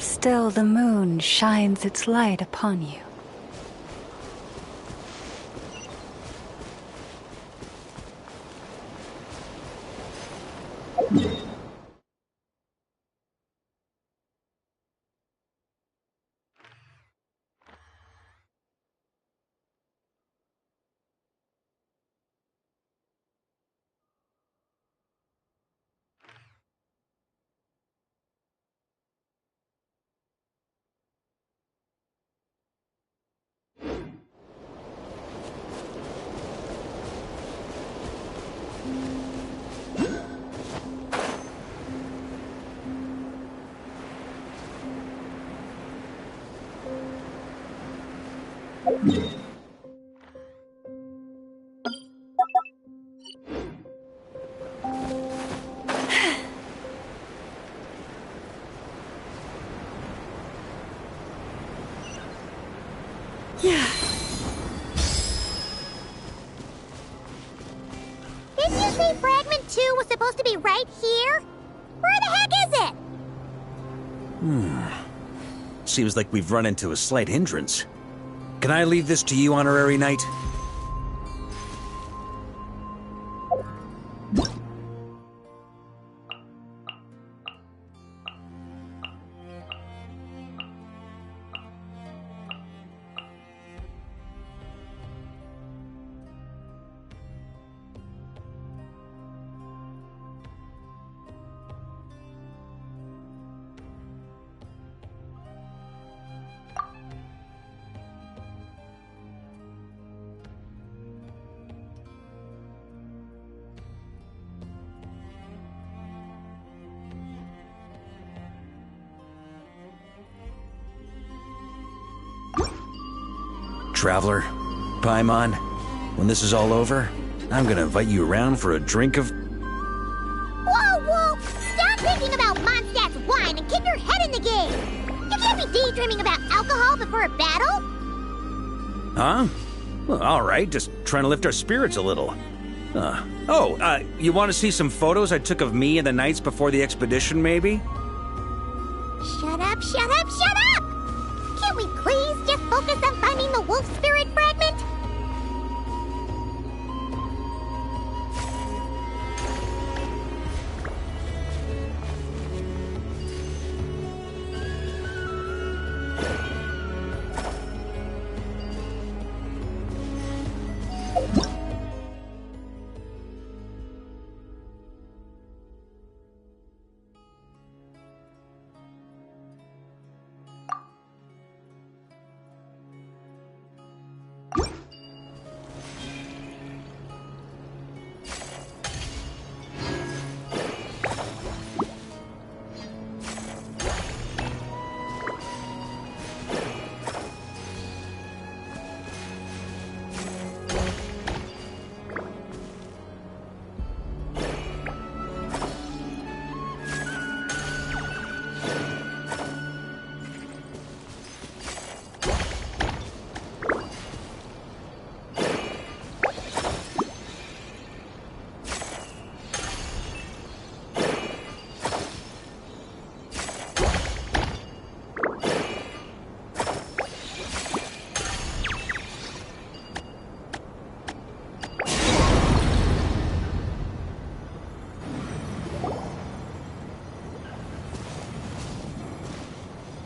Still the moon shines its light upon you. Yeah. Didn't you say Fragment 2 was supposed to be right here? Where the heck is it? Seems like we've run into a slight hindrance. Can I leave this to you, Honorary Knight? Traveler, Paimon, when this is all over, I'm gonna invite you around for a drink of... Whoa! Stop thinking about Mondstadt's wine and keep your head in the game! You can't be daydreaming about alcohol before a battle! Huh? Well, alright, just trying to lift our spirits a little. You want to see some photos I took of me and the knights before the expedition, maybe? Shut up! Can't we please just focus on finding the wolf spirit fragment?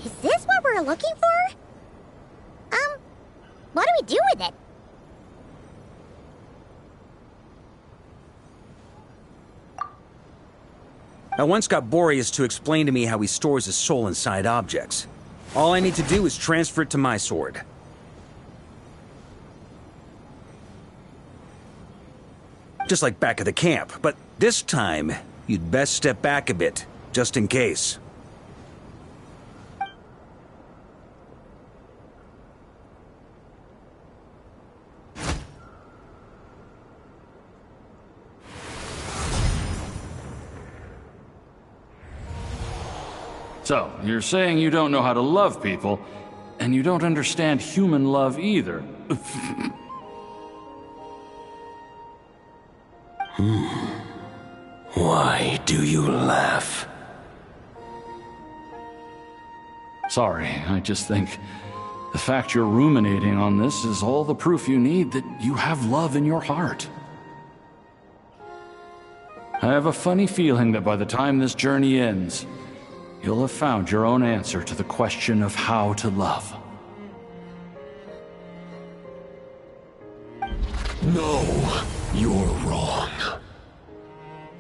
Is this what we're looking for? What do we do with it? I once got Boreas to explain to me how he stores his soul inside objects. All I need to do is transfer it to my sword. Just like back at the camp, but this time, you'd best step back a bit, just in case. So, you're saying you don't know how to love people, and you don't understand human love either. Why do you laugh? Sorry, I just think the fact you're ruminating on this is all the proof you need that you have love in your heart. I have a funny feeling that by the time this journey ends, you'll have found your own answer to the question of how to love. No, you're wrong.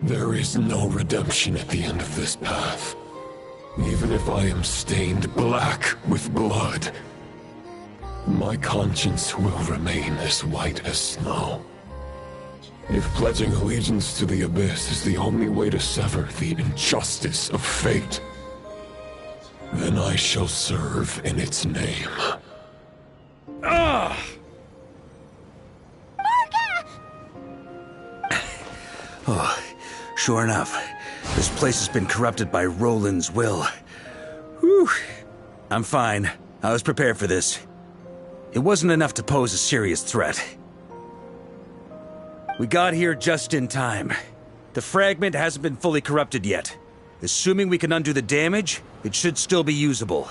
There is no redemption at the end of this path. Even if I am stained black with blood, my conscience will remain as white as snow. If pledging allegiance to the Abyss is the only way to sever the injustice of fate, then I shall serve in its name. Ugh! Varka! Oh, sure enough, this place has been corrupted by Roland's will. Whew. I'm fine. I was prepared for this. It wasn't enough to pose a serious threat. We got here just in time. The fragment hasn't been fully corrupted yet. Assuming we can undo the damage, it should still be usable.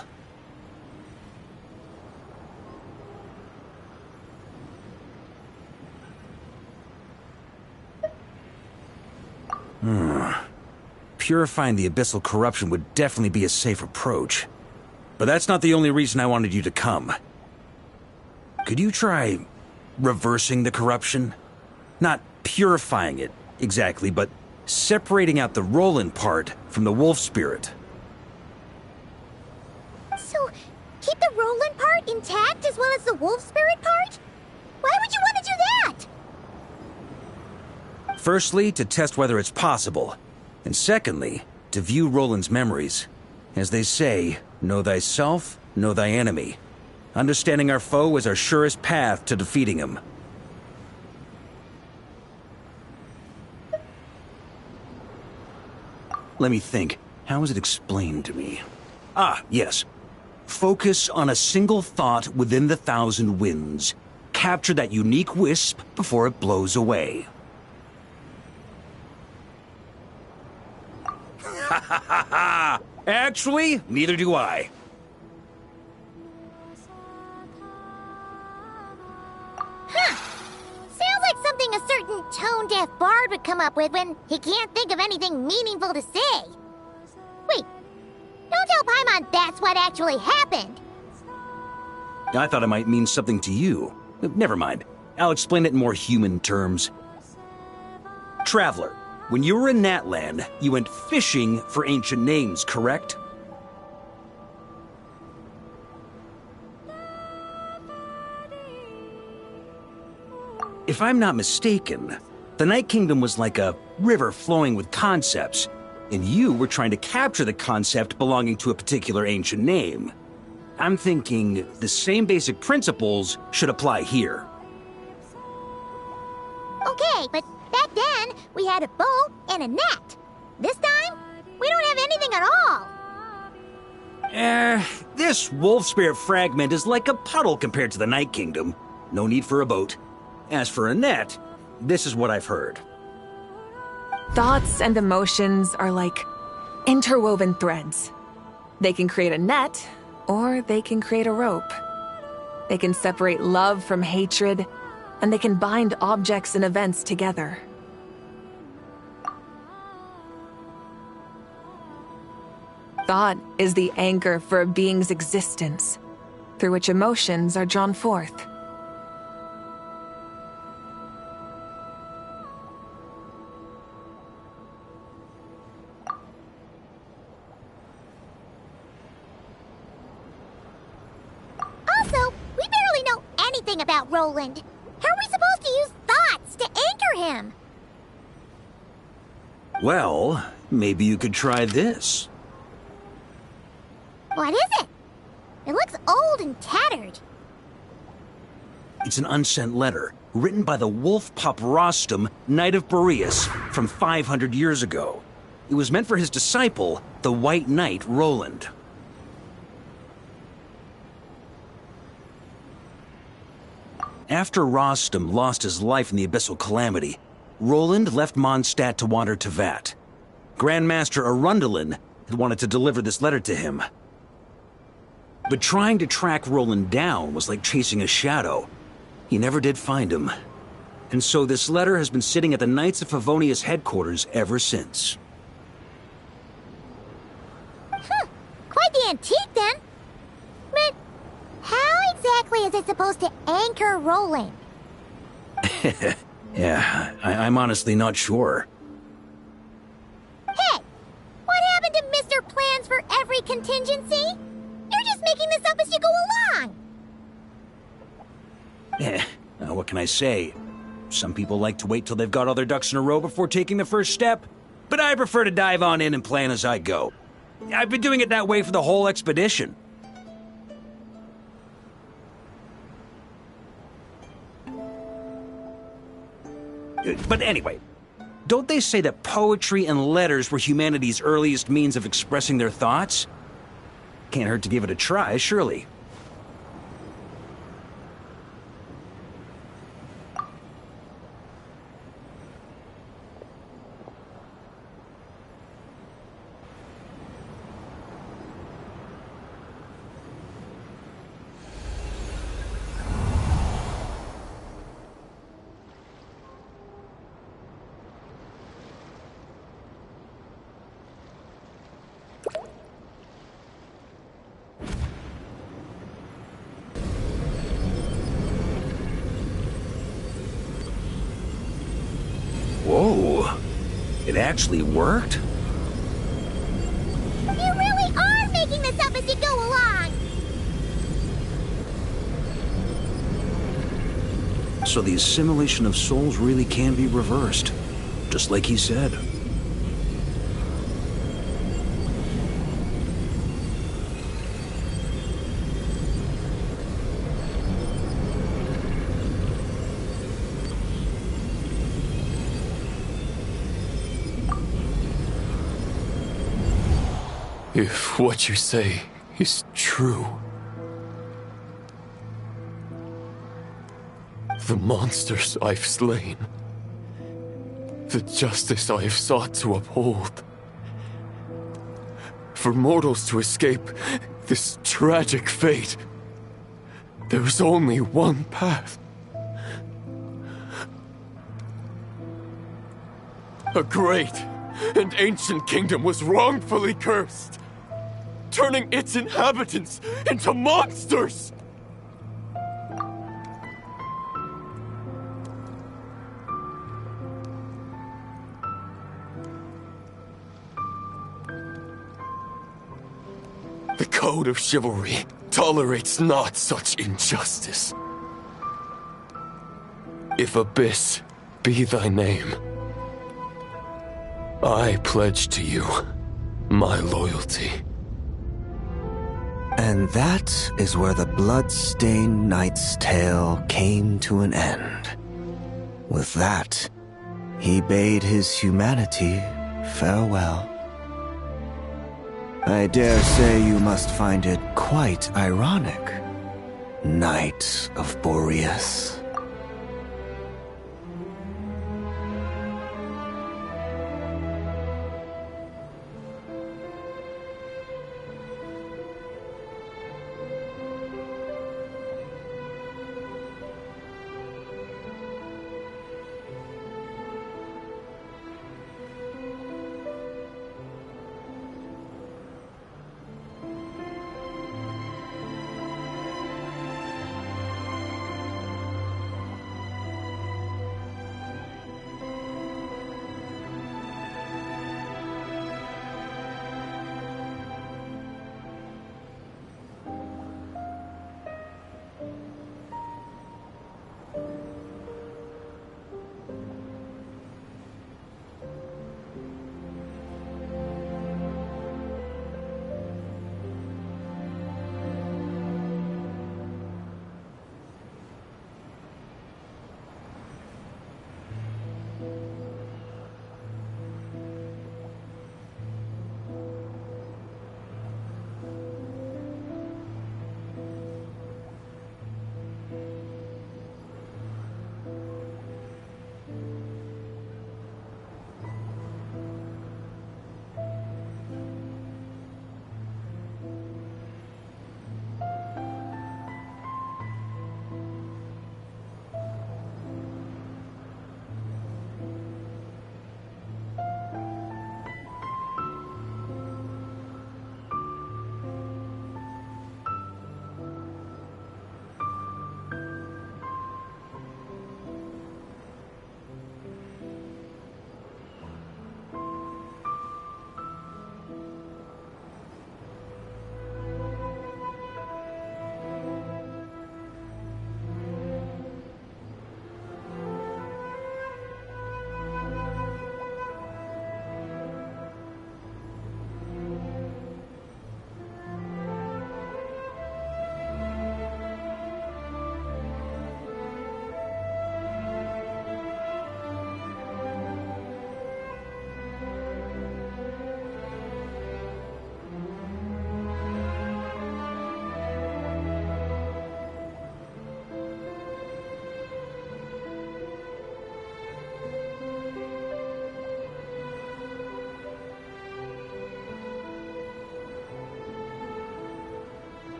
Purifying the abyssal corruption would definitely be a safe approach. But that's not the only reason I wanted you to come. Could you try reversing the corruption? Not purifying it, exactly, but separating out the Roland part from the wolf spirit. So, keep the Roland part intact as well as the wolf spirit part? Why would you want to do that? Firstly, to test whether it's possible. And secondly, to view Roland's memories. As they say, know thyself, know thy enemy. Understanding our foe is our surest path to defeating him. Let me think. How was it explained to me? Ah, yes. Focus on a single thought within the 1,000 winds. Capture that unique wisp before it blows away. Ha ha ha ha! Actually, neither do I. Huh. Sounds like something a certain tone-deaf bard would come up with when he can't think of anything meaningful to say. Wait, don't tell Paimon that's what actually happened. I thought it might mean something to you. Never mind. I'll explain it in more human terms. Traveler, when you were in Natland, you went fishing for ancient names, correct? If I'm not mistaken, the Night Kingdom was like a river flowing with concepts, and you were trying to capture the concept belonging to a particular ancient name. I'm thinking the same basic principles should apply here. Okay, but back then, we had a bow and a net. This time, we don't have anything at all. This wolf spirit fragment is like a puddle compared to the Night Kingdom. No need for a boat. As for a net, this is what I've heard. Thoughts and emotions are like interwoven threads. They can create a net, or they can create a rope. They can separate love from hatred, and they can bind objects and events together. Thought is the anchor for a being's existence, through which emotions are drawn forth. Also, we barely know anything about Roland. How are we supposed to use thoughts to anchor him? Well, maybe you could try this. What is it? It looks old and tattered. It's an unsent letter, written by the wolf pup Rostam, Knight of Boreas, from 500 years ago. It was meant for his disciple, the White Knight Roland. After Rostam lost his life in the Abyssal Calamity, Roland left Mondstadt to wander to Vat. Grandmaster Arundelen had wanted to deliver this letter to him. But trying to track Roland down was like chasing a shadow. He never did find him. And so this letter has been sitting at the Knights of Favonia's headquarters ever since. Quite the antique, then. But how exactly is it supposed to anchor Roland? Yeah, I'm honestly not sure. Hey! What happened to Mr. Plans for every contingency? You're just making this up as you go along! What can I say? Some people like to wait till they've got all their ducks in a row before taking the first step, but I prefer to dive on in and plan as I go. I've been doing it that way for the whole expedition. But anyway, don't they say that poetry and letters were humanity's earliest means of expressing their thoughts? Can't hurt to give it a try, surely. Whoa. It actually worked? You really are making this up as you go along! So the assimilation of souls really can be reversed, just like he said. If what you say is true, the monsters I've slain, the justice I have sought to uphold, for mortals to escape this tragic fate, there's only one path. A great and ancient kingdom was wrongfully cursed, turning its inhabitants into monsters! The code of chivalry tolerates not such injustice. If Abyss be thy name, I pledge to you my loyalty. And that is where the blood-stained knight's tale came to an end. With that, he bade his humanity farewell. I dare say you must find it quite ironic, Knight of Boreas.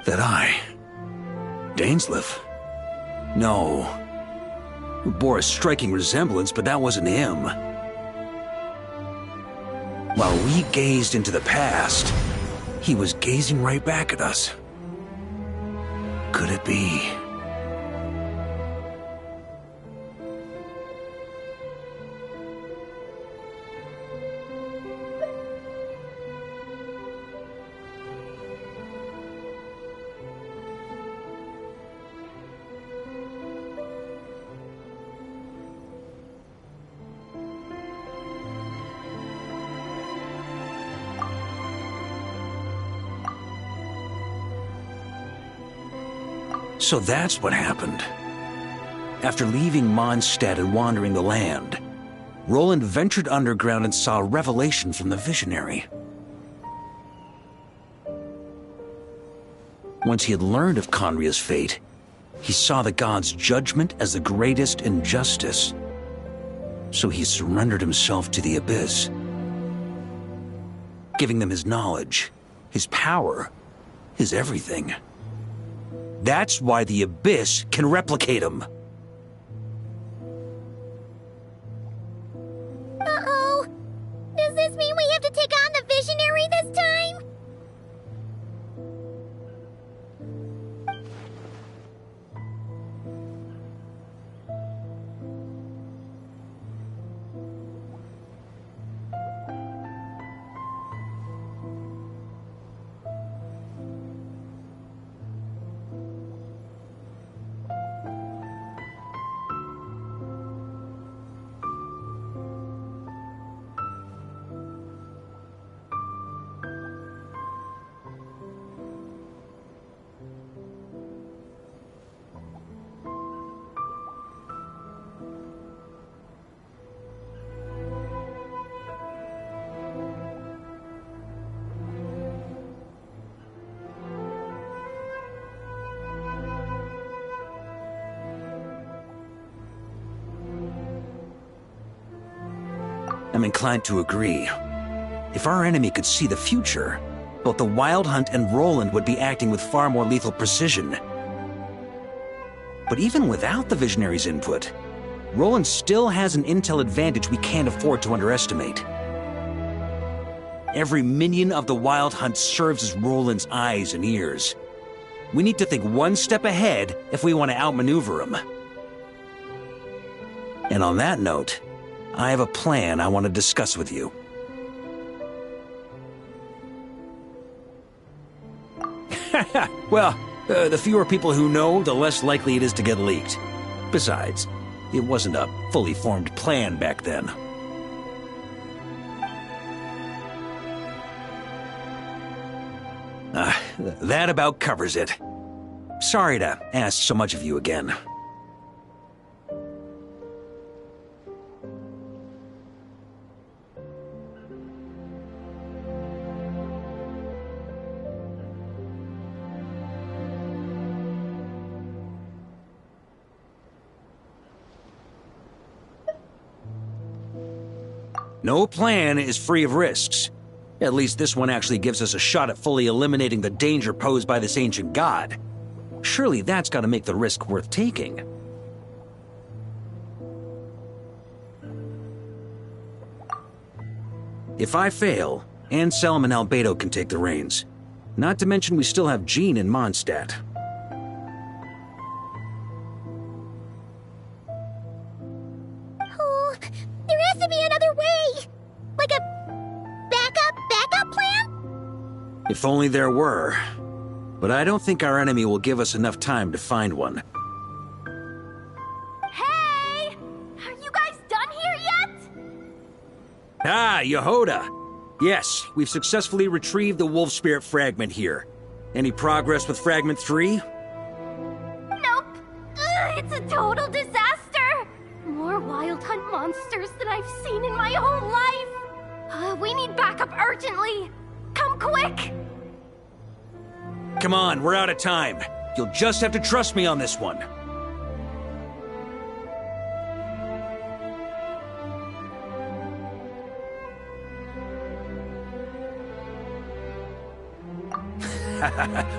That I... Dainsleif? No. It bore a striking resemblance, but that wasn't him. While we gazed into the past, he was gazing right back at us. Could it be? So that's what happened. After leaving Mondstadt and wandering the land, Roland ventured underground and saw a revelation from the visionary. Once he had learned of Conria's fate, he saw the gods' judgment as the greatest injustice. So he surrendered himself to the Abyss, giving them his knowledge, his power, his everything. That's why the Abyss can replicate him. Uh-oh. Does this mean we have to take on the Visionary this time? I'm inclined to agree. If our enemy could see the future, both the Wild Hunt and Roland would be acting with far more lethal precision. But even without the Visionary's input, Roland still has an intel advantage we can't afford to underestimate. Every minion of the Wild Hunt serves as Roland's eyes and ears. We need to think one step ahead if we want to outmaneuver him. And on that note, I have a plan I want to discuss with you. Well, the fewer people who know, the less likely it is to get leaked. Besides, it wasn't a fully formed plan back then. That about covers it. Sorry to ask so much of you again. No plan is free of risks. At least this one actually gives us a shot at fully eliminating the danger posed by this ancient god. Surely that's got to make the risk worth taking. If I fail, Anselm and Albedo can take the reins. Not to mention we still have Jean in Mondstadt. Oh, there has to be another way! Like a backup plan? If only there were. But I don't think our enemy will give us enough time to find one. Hey! Are you guys done here yet? Ah, Yehoda! Yes, we've successfully retrieved the Wolf Spirit fragment here. Any progress with Fragment 3? Nope. It's a total disaster! More Wild Hunt monsters than I've seen in my whole life! We need backup urgently! Come quick! Come on, we're out of time. You'll just have to trust me on this one.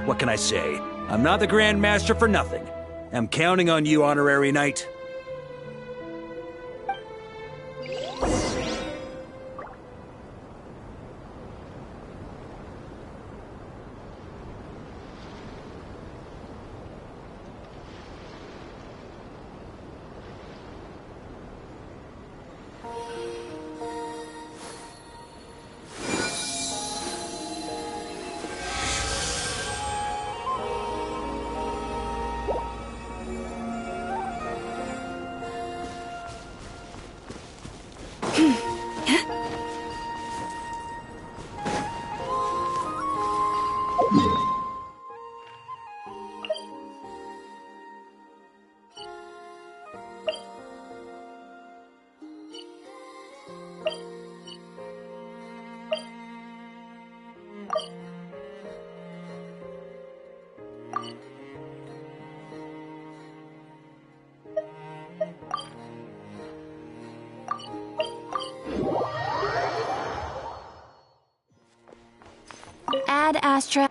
What can I say? I'm not the Grand Master for nothing. I'm counting on you, Honorary Knight. Ad Astra.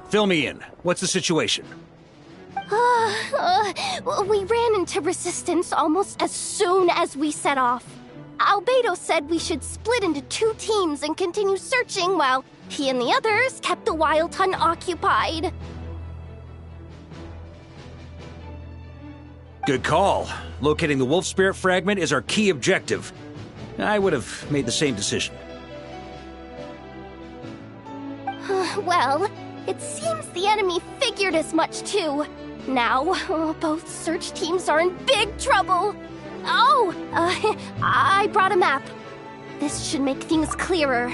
Fill me in. What's the situation? We ran into resistance almost as soon as we set off. Albedo said we should split into 2 teams and continue searching while he and the others kept the Wild Hunt occupied. Good call. Locating the Wolf Spirit fragment is our key objective. I would have made the same decision. Well, it seems the enemy figured as much too. Now, both search teams are in big trouble. Oh, I brought a map. This should make things clearer.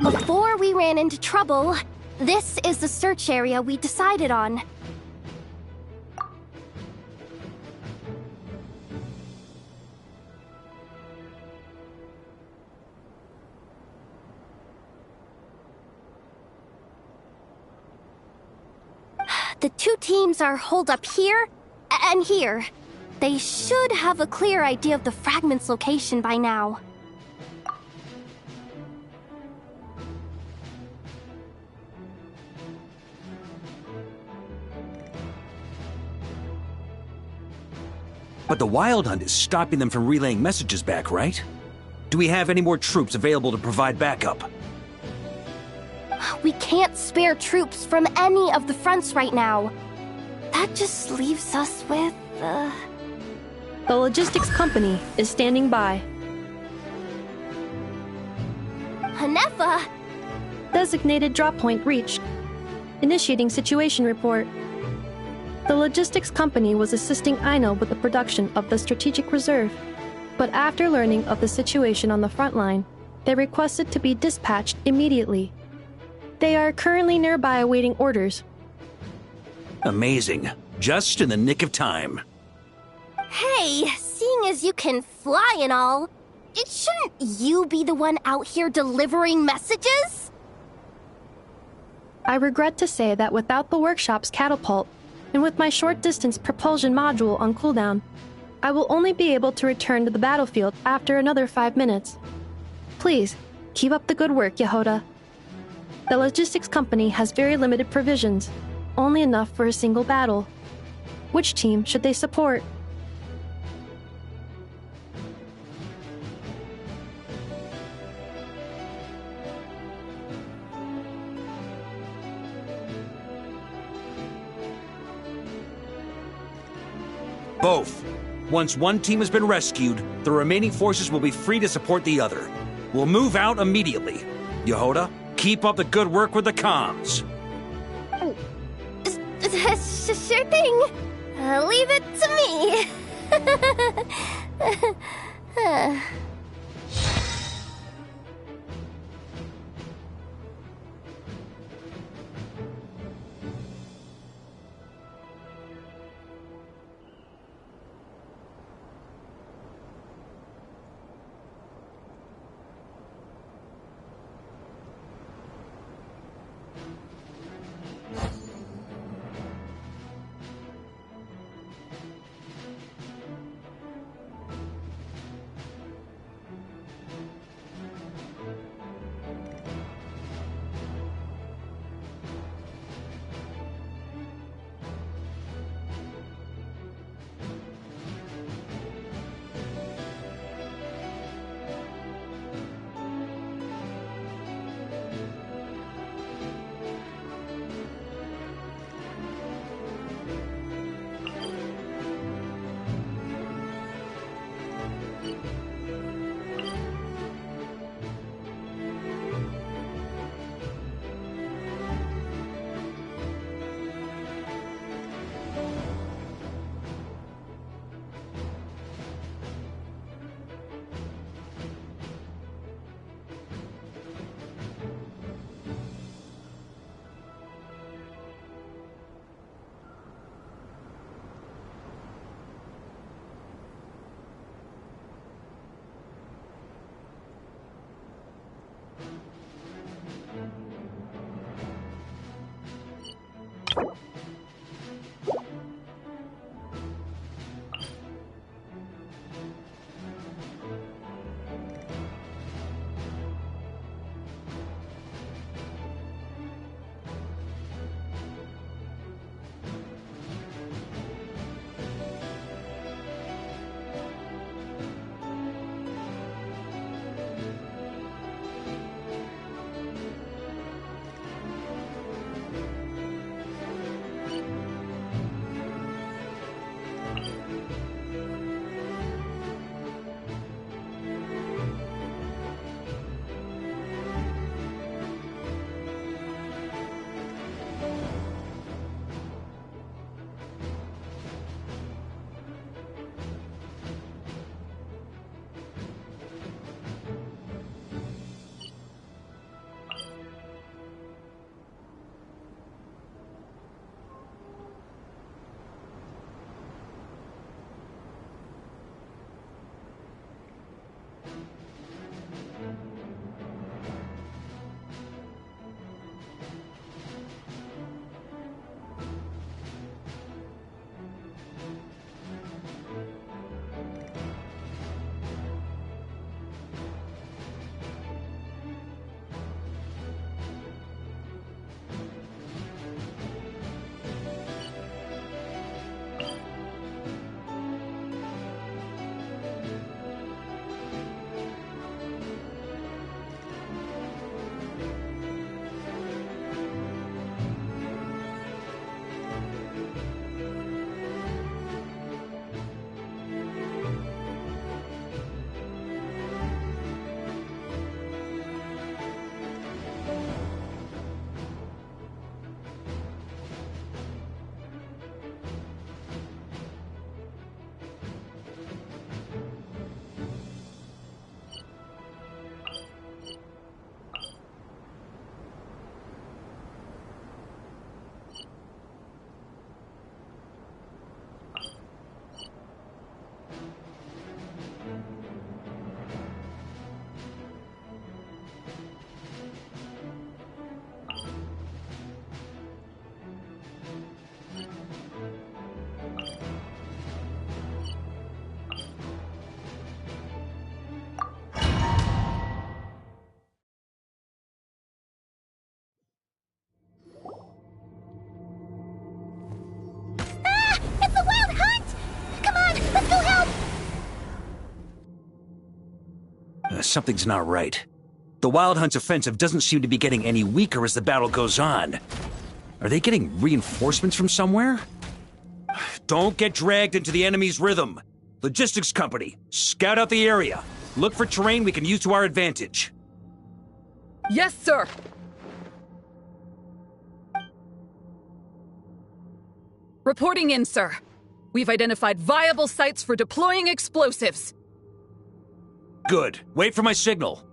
Before we ran into trouble, this is the search area we decided on. The 2 teams are holed up here and here. They should have a clear idea of the fragment's location by now. But the Wild Hunt is stopping them from relaying messages back, right? Do we have any more troops available to provide backup? We can't spare troops from any of the fronts right now. That just leaves us with, The logistics company is standing by. Hanefa! Designated drop point reached. Initiating situation report. The logistics company was assisting Aino with the production of the strategic reserve, but after learning of the situation on the front line, they requested to be dispatched immediately. They are currently nearby awaiting orders. Amazing. Just in the nick of time. Hey, seeing as you can fly and all, shouldn't you be the one out here delivering messages? I regret to say that without the workshop's catapult, and with my short-distance propulsion module on cooldown, I will only be able to return to the battlefield after another 5 minutes. Please, keep up the good work, Yehoda. The logistics company has very limited provisions, only enough for a single battle. Which team should they support? Both. Once one team has been rescued, the remaining forces will be free to support the other. We'll move out immediately. Yehoda, keep up the good work with the comms. Sure thing. Leave it to me. Something's not right. The Wild Hunt's offensive doesn't seem to be getting any weaker as the battle goes on. Are they getting reinforcements from somewhere? Don't get dragged into the enemy's rhythm. Logistics company, scout out the area. Look for terrain we can use to our advantage. Yes, sir! Reporting in, sir. We've identified viable sites for deploying explosives. Good. Wait for my signal.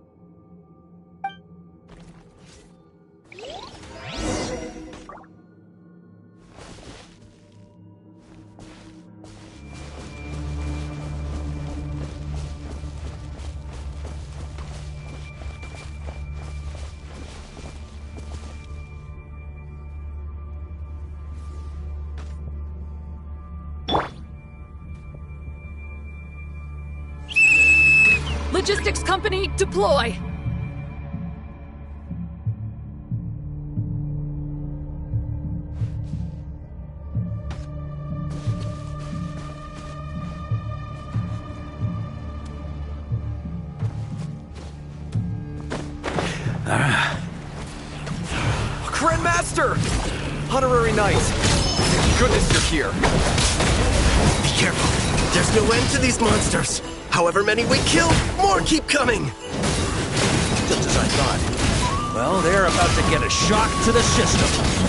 Logistics company, deploy! Grandmaster! Honorary Knight! Thank goodness you're here! Be careful. There's no end to these monsters. However many we kill, more keep coming! Just as I thought. Well, they're about to get a shock to the system.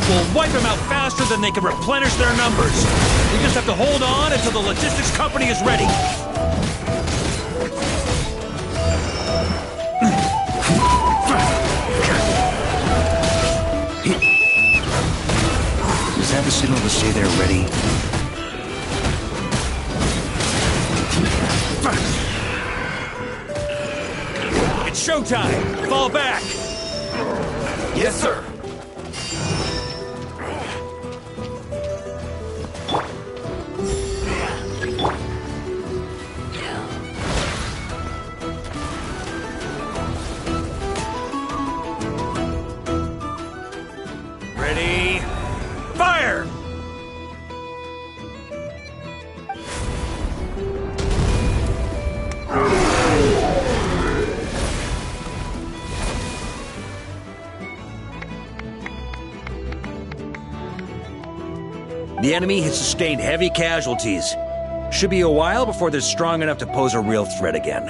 We'll wipe them out faster than they can replenish their numbers. We just have to hold on until the logistics company is ready. Is that the signal to say they're ready? It's showtime! Fall back! Yes, sir! Ready? Fire! The enemy has sustained heavy casualties. Should be a while before they're strong enough to pose a real threat again.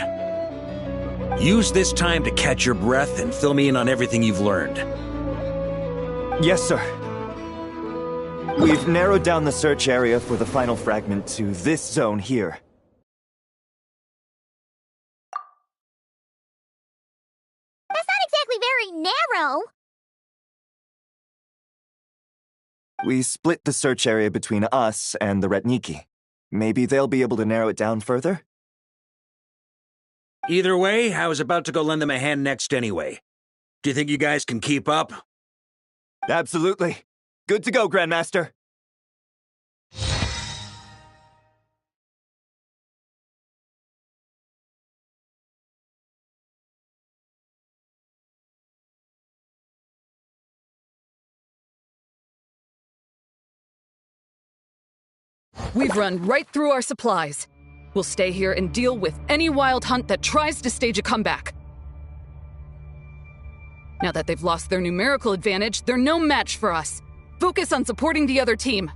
Use this time to catch your breath and fill me in on everything you've learned. Yes, sir. We've narrowed down the search area for the final fragment to this zone here. That's not exactly very narrow. We split the search area between us and the Retniki. Maybe they'll be able to narrow it down further? Either way, I was about to go lend them a hand next anyway. Do you think you guys can keep up? Absolutely. Good to go, Grandmaster. We've run right through our supplies. We'll stay here and deal with any wild hunt that tries to stage a comeback. Now that they've lost their numerical advantage, they're no match for us. Focus on supporting the other team.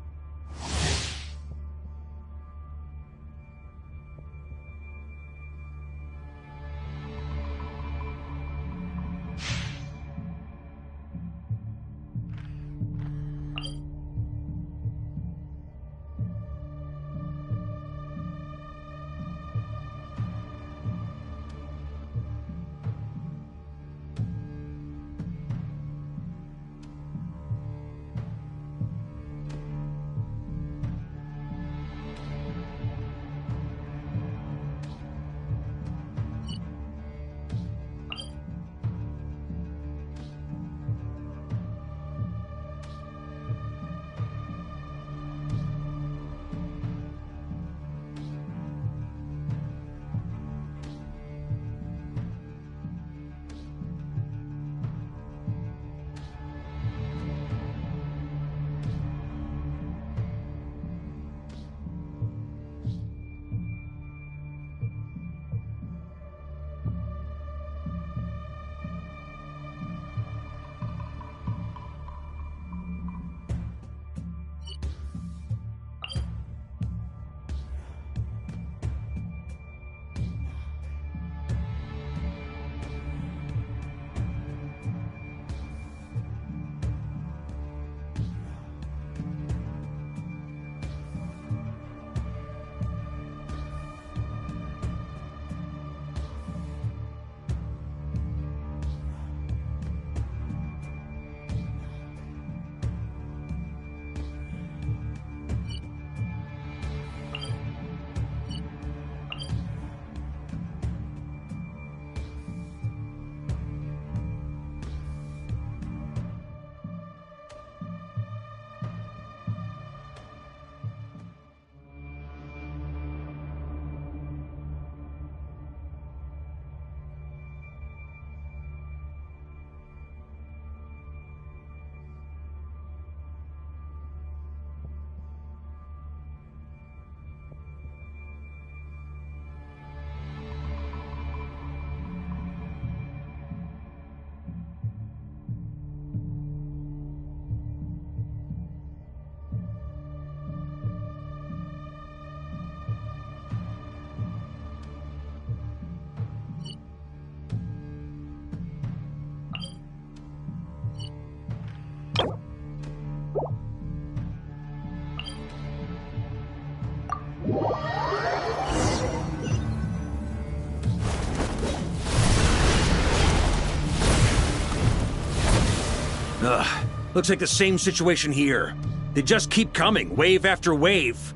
Ugh, looks like the same situation here. They just keep coming, wave after wave.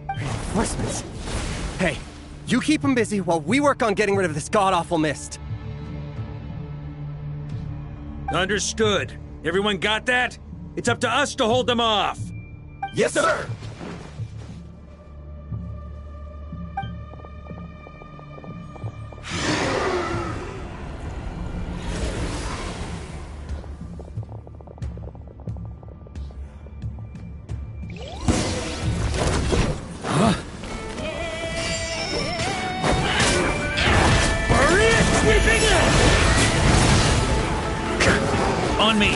Reinforcements. Hey, you keep them busy while we work on getting rid of this god-awful mist. Understood. Everyone got that? It's up to us to hold them off. Yes, sir! On me.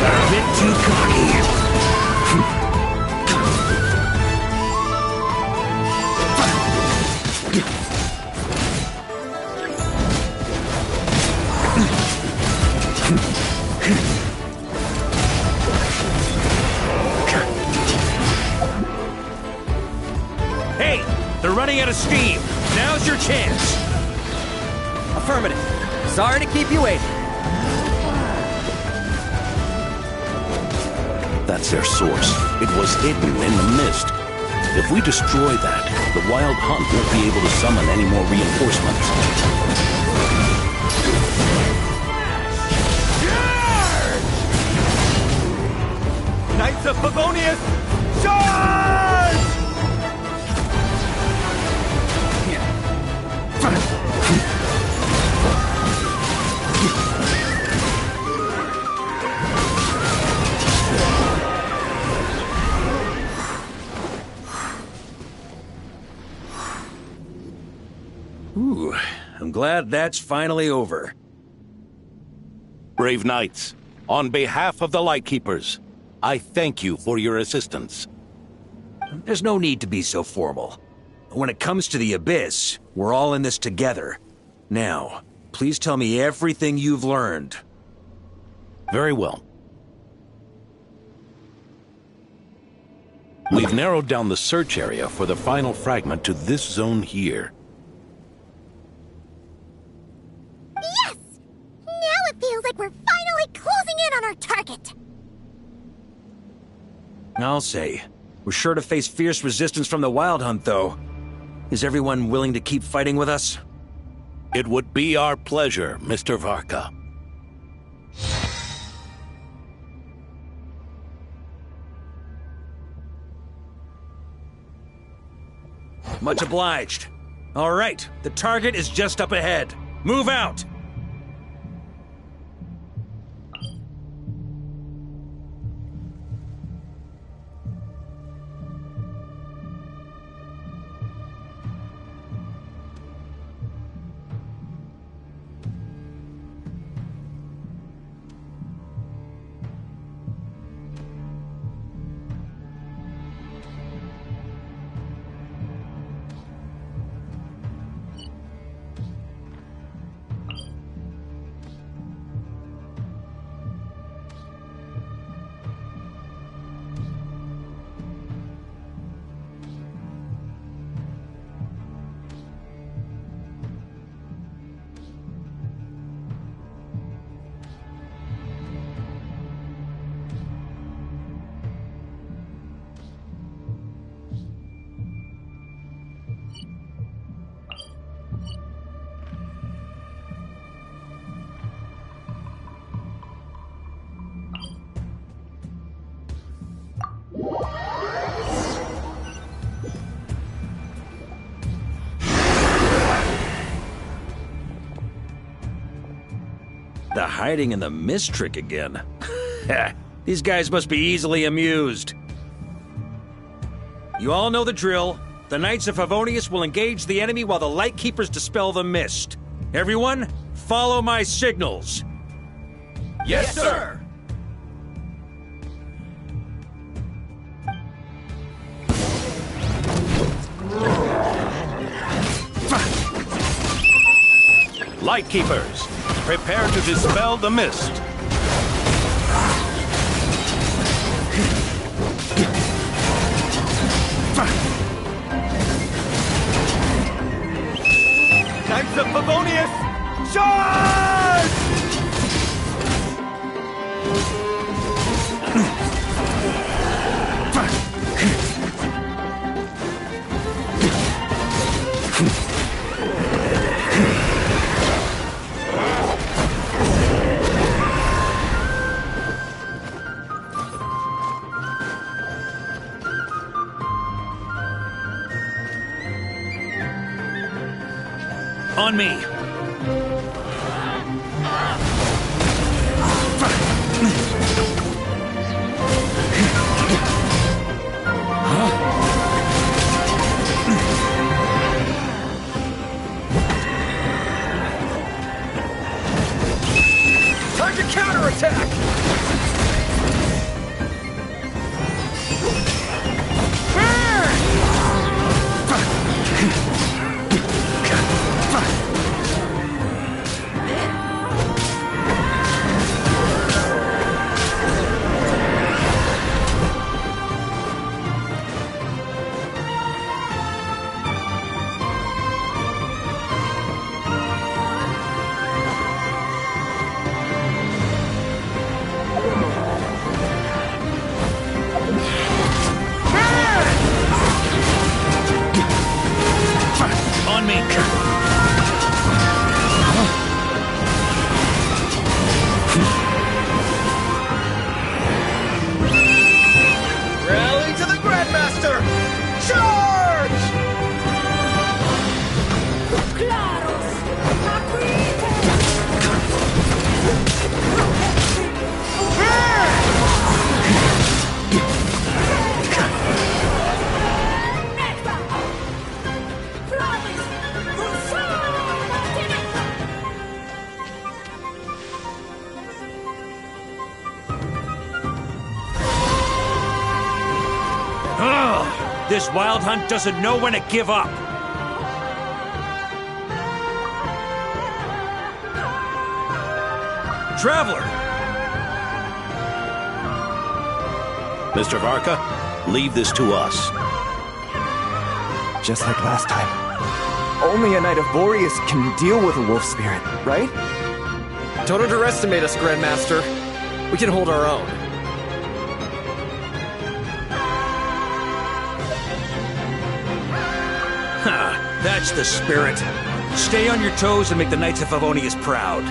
A bit too cocky. Hey, they're running out of steam. Now's your chance. Affirmative. Sorry to keep you waiting. That's their source. It was hidden in the mist. If we destroy that, the Wild Hunt won't be able to summon any more reinforcements. Knights of Favonius, charge! Ooh, I'm glad that's finally over. Brave knights, on behalf of the Lightkeepers, I thank you for your assistance. There's no need to be so formal. When it comes to the Abyss, we're all in this together. Now, please tell me everything you've learned. Very well. We've narrowed down the search area for the final fragment to this zone here. Yes! Now it feels like we're finally closing in on our target. I'll say. We're sure to face fierce resistance from the Wild Hunt, though. Is everyone willing to keep fighting with us? It would be our pleasure, Mr. Varka. Much obliged. All right, the target is just up ahead. Move out! The hiding in the mist trick again. These guys must be easily amused. You all know the drill. The Knights of Favonius will engage the enemy while the Lightkeepers dispel the mist. Everyone, follow my signals. Yes, sir! Lightkeepers, prepare to dispel the mist. Charge! On me! Time to counterattack! On me! Rally to the Grandmaster! Charge! Ugh! This wild hunt doesn't know when to give up! Traveler! Mr. Varka, leave this to us. Just like last time. Only a Knight of Boreas can deal with a wolf spirit, right? Don't underestimate us, Grandmaster. We can hold our own. Ha! That's the spirit. Stay on your toes and make the Knights of Favonius proud.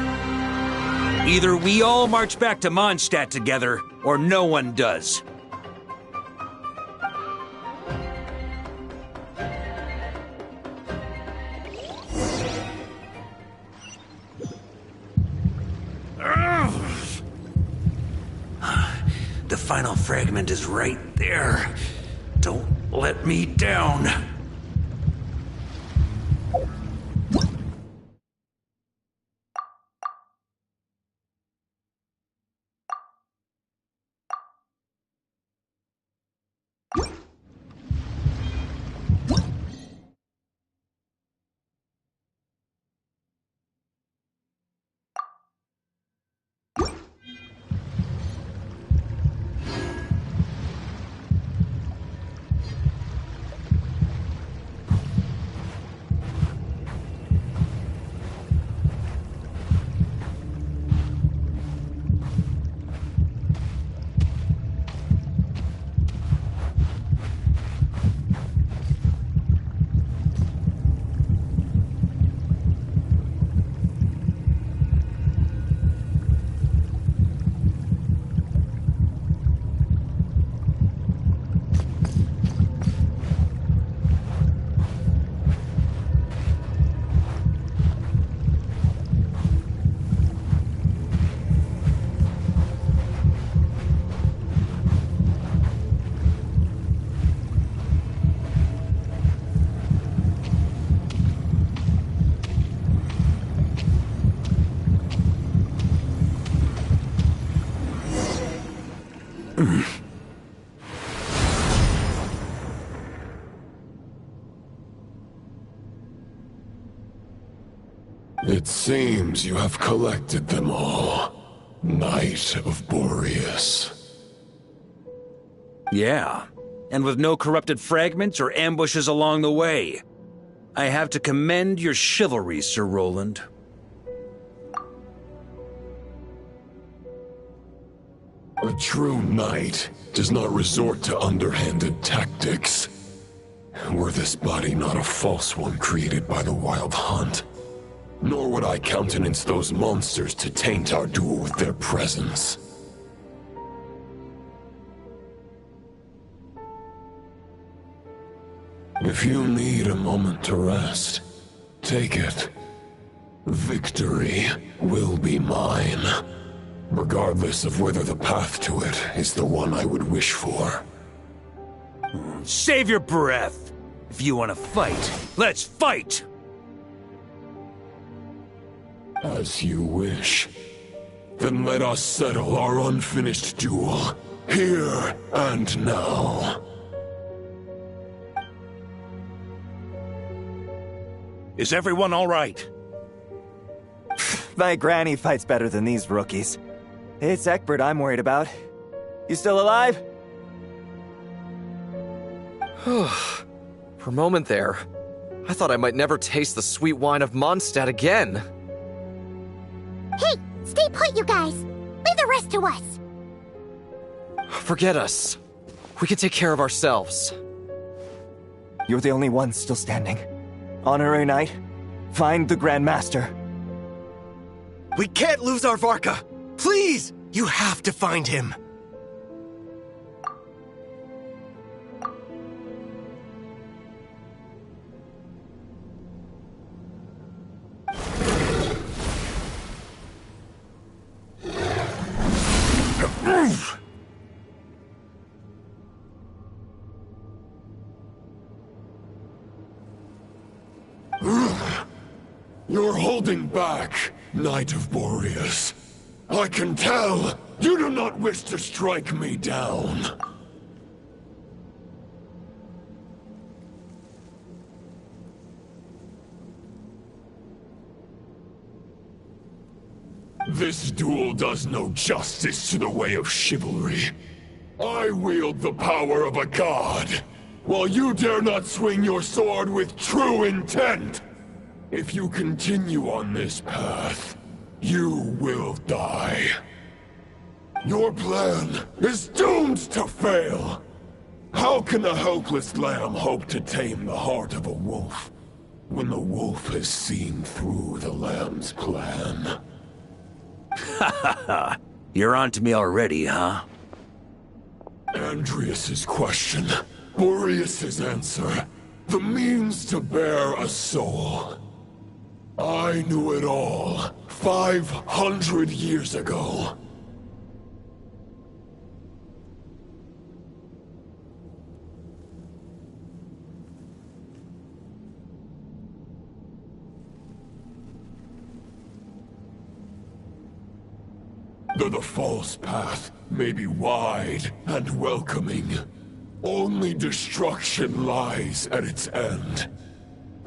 Either we all march back to Mondstadt together, or no one does. The final fragment is right there. Don't let me down. It seems you have collected them all, Knight of Boreas. Yeah, and with no corrupted fragments or ambushes along the way. I have to commend your chivalry, Sir Roland. A true knight does not resort to underhanded tactics. Were this body not a false one created by the Wild Hunt, nor would I countenance those monsters to taint our duel with their presence. If you need a moment to rest, take it. Victory will be mine, regardless of whether the path to it is the one I would wish for. Save your breath! If you want to fight, let's fight! As you wish. Then let us settle our unfinished duel, here and now. Is everyone all right? My granny fights better than these rookies. It's Egbert I'm worried about. You still alive? For a moment there, I thought I might never taste the sweet wine of Mondstadt again. Hey, stay put, you guys. Leave the rest to us. Forget us. We can take care of ourselves. You're the only one still standing. Honorary Knight, find the Grand Master. We can't lose our Varka! Please! You have to find him! You're holding back, Knight of Boreas. I can tell you do not wish to strike me down. This duel does no justice to the way of chivalry. I wield the power of a god, while you dare not swing your sword with true intent. If you continue on this path, you will die. Your plan is doomed to fail. How can a helpless lamb hope to tame the heart of a wolf, when the wolf has seen through the lamb's plan? Ha ha ha! You're on to me already, huh? Andreas's question, Boreas's answer, the means to bear a soul. I knew it all 500 years ago. Though the false path may be wide and welcoming, only destruction lies at its end.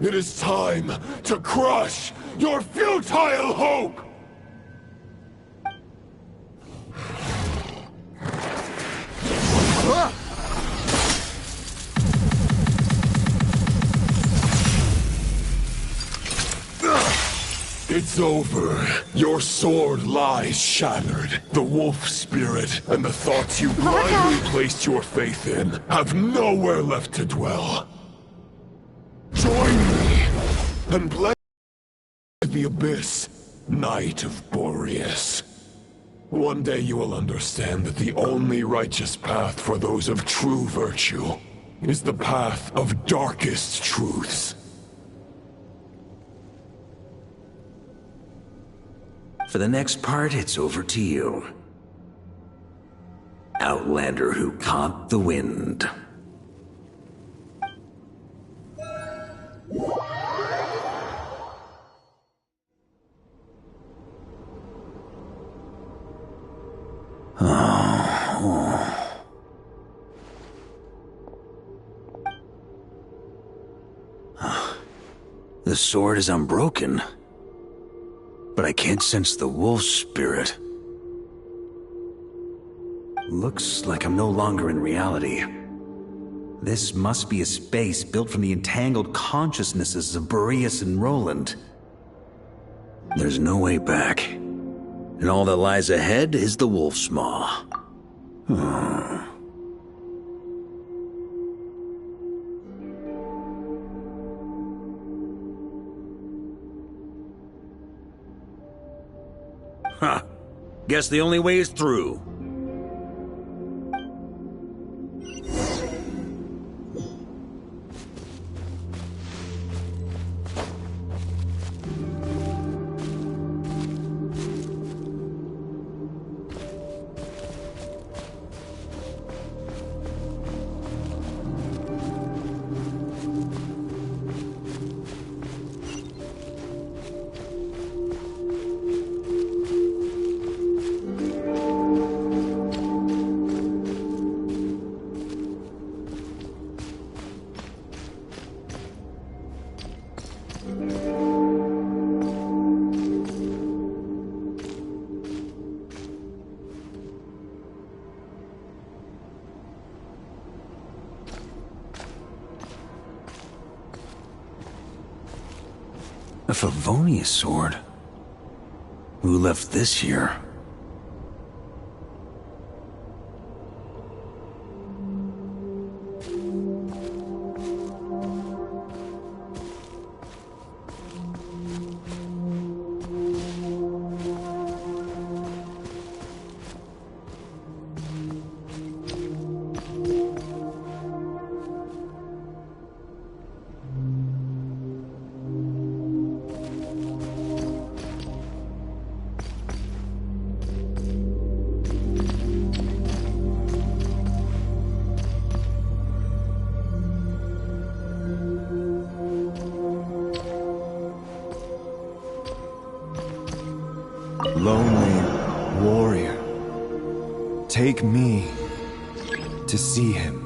It is time to crush your futile hope! It's over. Your sword lies shattered. The wolf spirit and the thoughts you blindly placed your faith in have nowhere left to dwell. Join me, and bless the abyss, Knight of Boreas. One day you will understand that the only righteous path for those of true virtue is the path of darkest truths. For the next part, it's over to you. Outlander who caught the wind. The sword is unbroken, but I can't sense the wolf spirit. Looks like I'm no longer in reality. This must be a space built from the entangled consciousnesses of Boreas and Roland. There's no way back, and all that lies ahead is the wolf's maw. Huh. Guess the only way is through. A Favonius sword? Who left this here? Lonely warrior, take me to see him.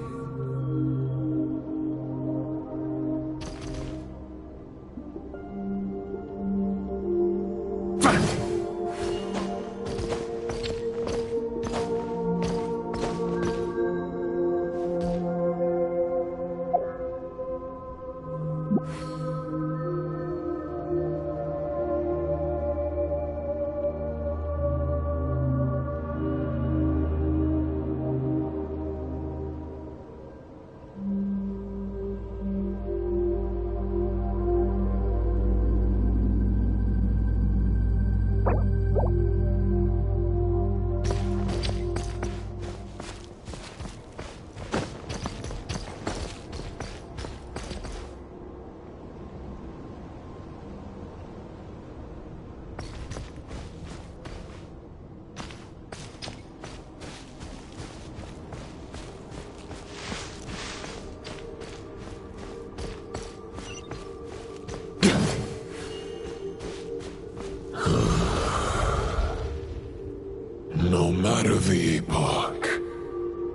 No matter the epoch,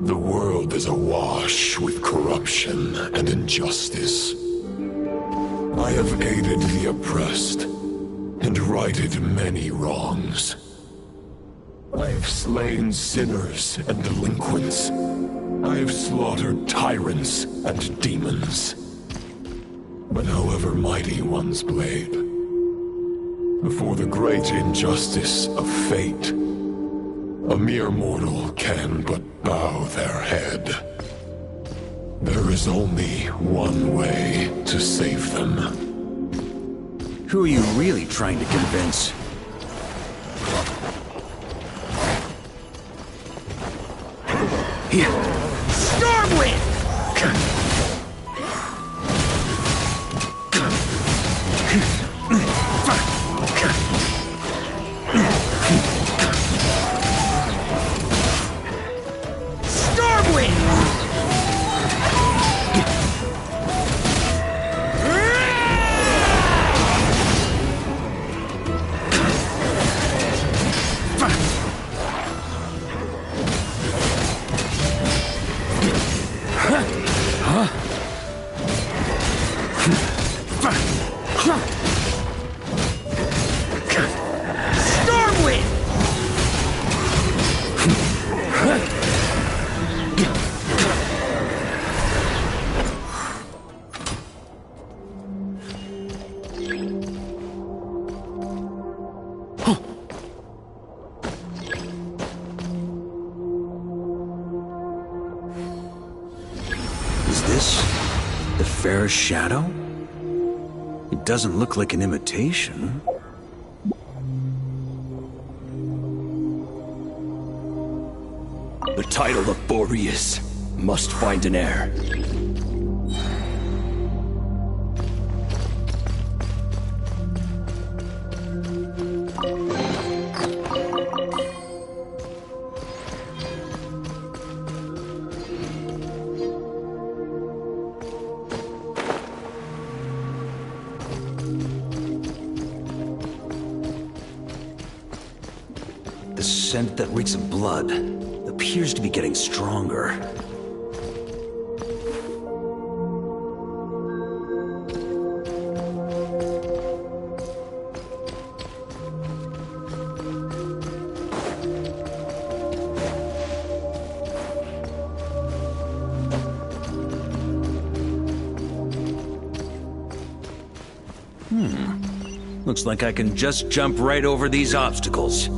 the world is awash with corruption and injustice. I have aided the oppressed and righted many wrongs. I have slain sinners and delinquents. I have slaughtered tyrants and demons. But however mighty one's blade, before the great injustice of fate, a mere mortal can but bow their head. There is only one way to save them. Who are you really trying to convince? Here. Stormwind! Is this the fair shadow? It doesn't look like an imitation. The title of Boreas must find an heir. The scent that reeks of blood appears to be getting stronger. Looks like I can just jump right over these obstacles.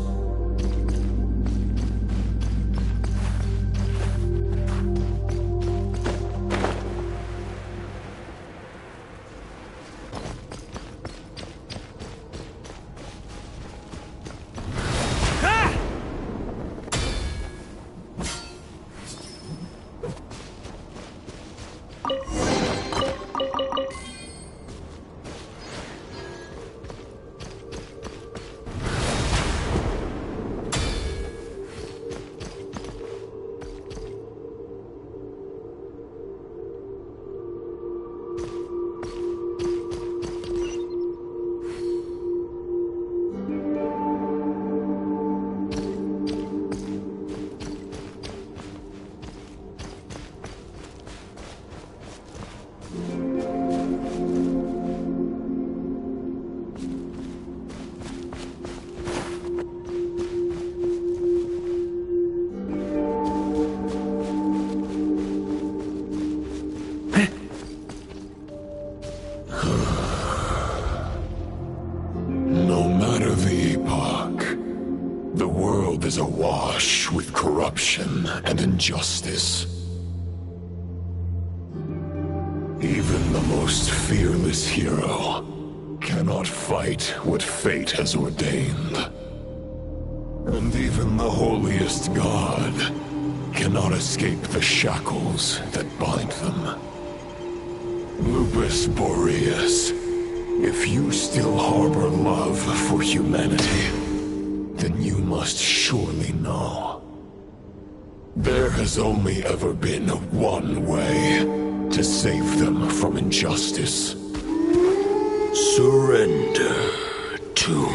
No matter the epoch, the world is awash with corruption and injustice. Even the most fearless hero cannot fight what fate has ordained. And even the holiest god cannot escape the shackles that bind them. Lupus Boreas, if you still harbor love for humanity, then you must surely know. There has only ever been one way to save them from injustice. Surrender to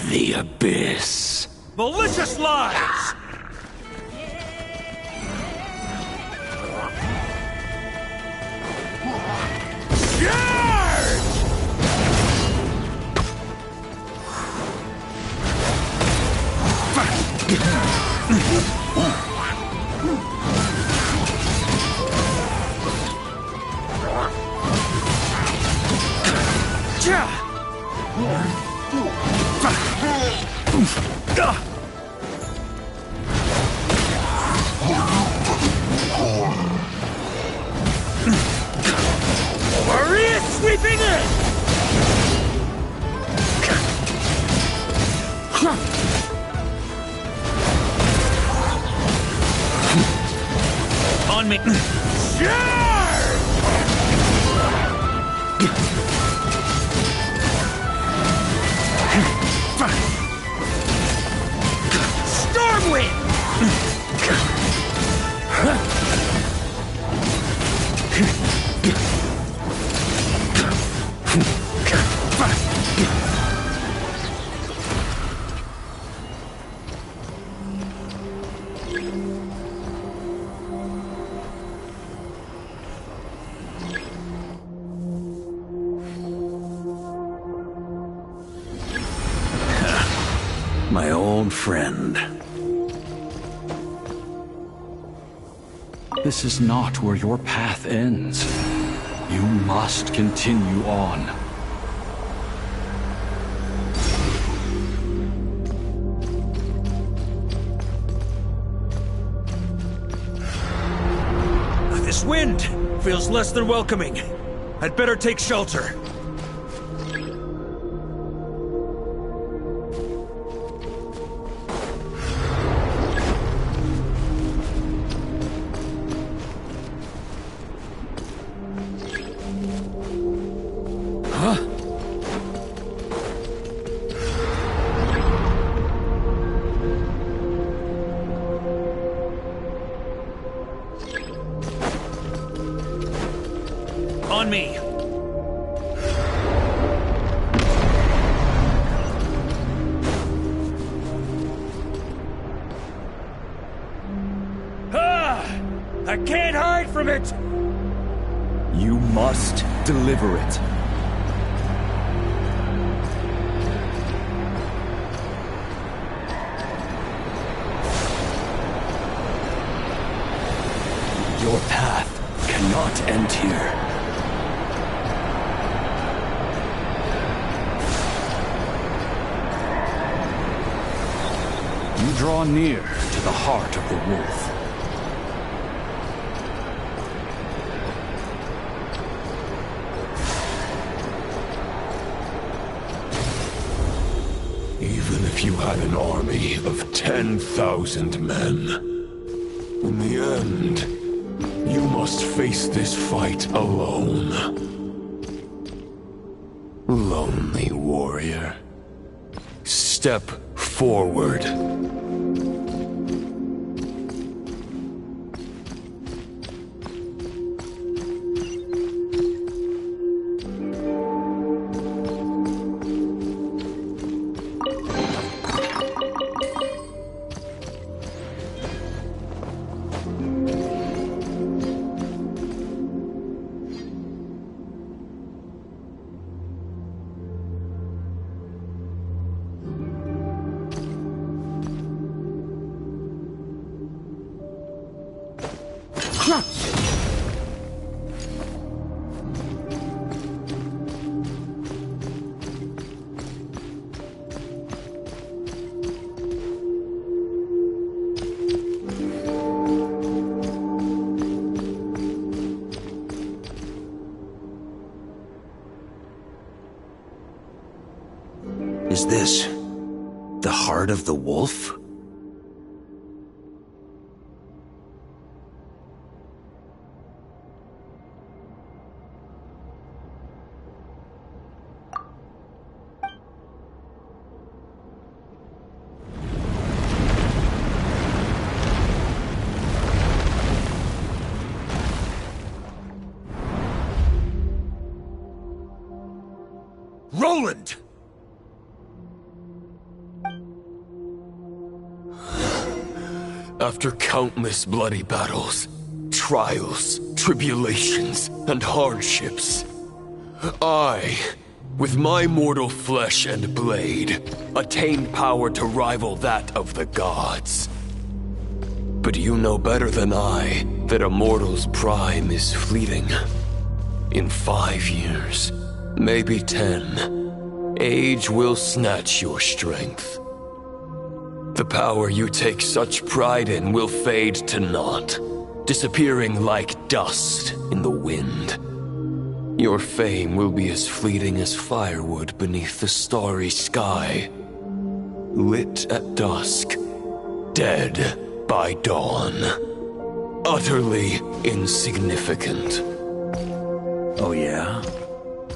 the abyss. Malicious lies! Maria sweeping in! On me. Stormwind! My old friend. This is not where your path ends. You must continue on. This wind feels less than welcoming. I'd better take shelter. On me. I can't hide from it! You must deliver it. Your path cannot end here. You draw near to the heart of the wolf. Even if you had an army of 10,000 men, in the end, you must face this fight alone. Lonely warrior. Step forward. Is this the heart of the wolf? Roland! After countless bloody battles, trials, tribulations, and hardships, I, with my mortal flesh and blade, attained power to rival that of the gods. But you know better than I that a mortal's prime is fleeting. In 5 years, maybe 10, age will snatch your strength. The power you take such pride in will fade to naught, disappearing like dust in the wind. Your fame will be as fleeting as firewood beneath the starry sky, lit at dusk, dead by dawn, utterly insignificant. Oh yeah?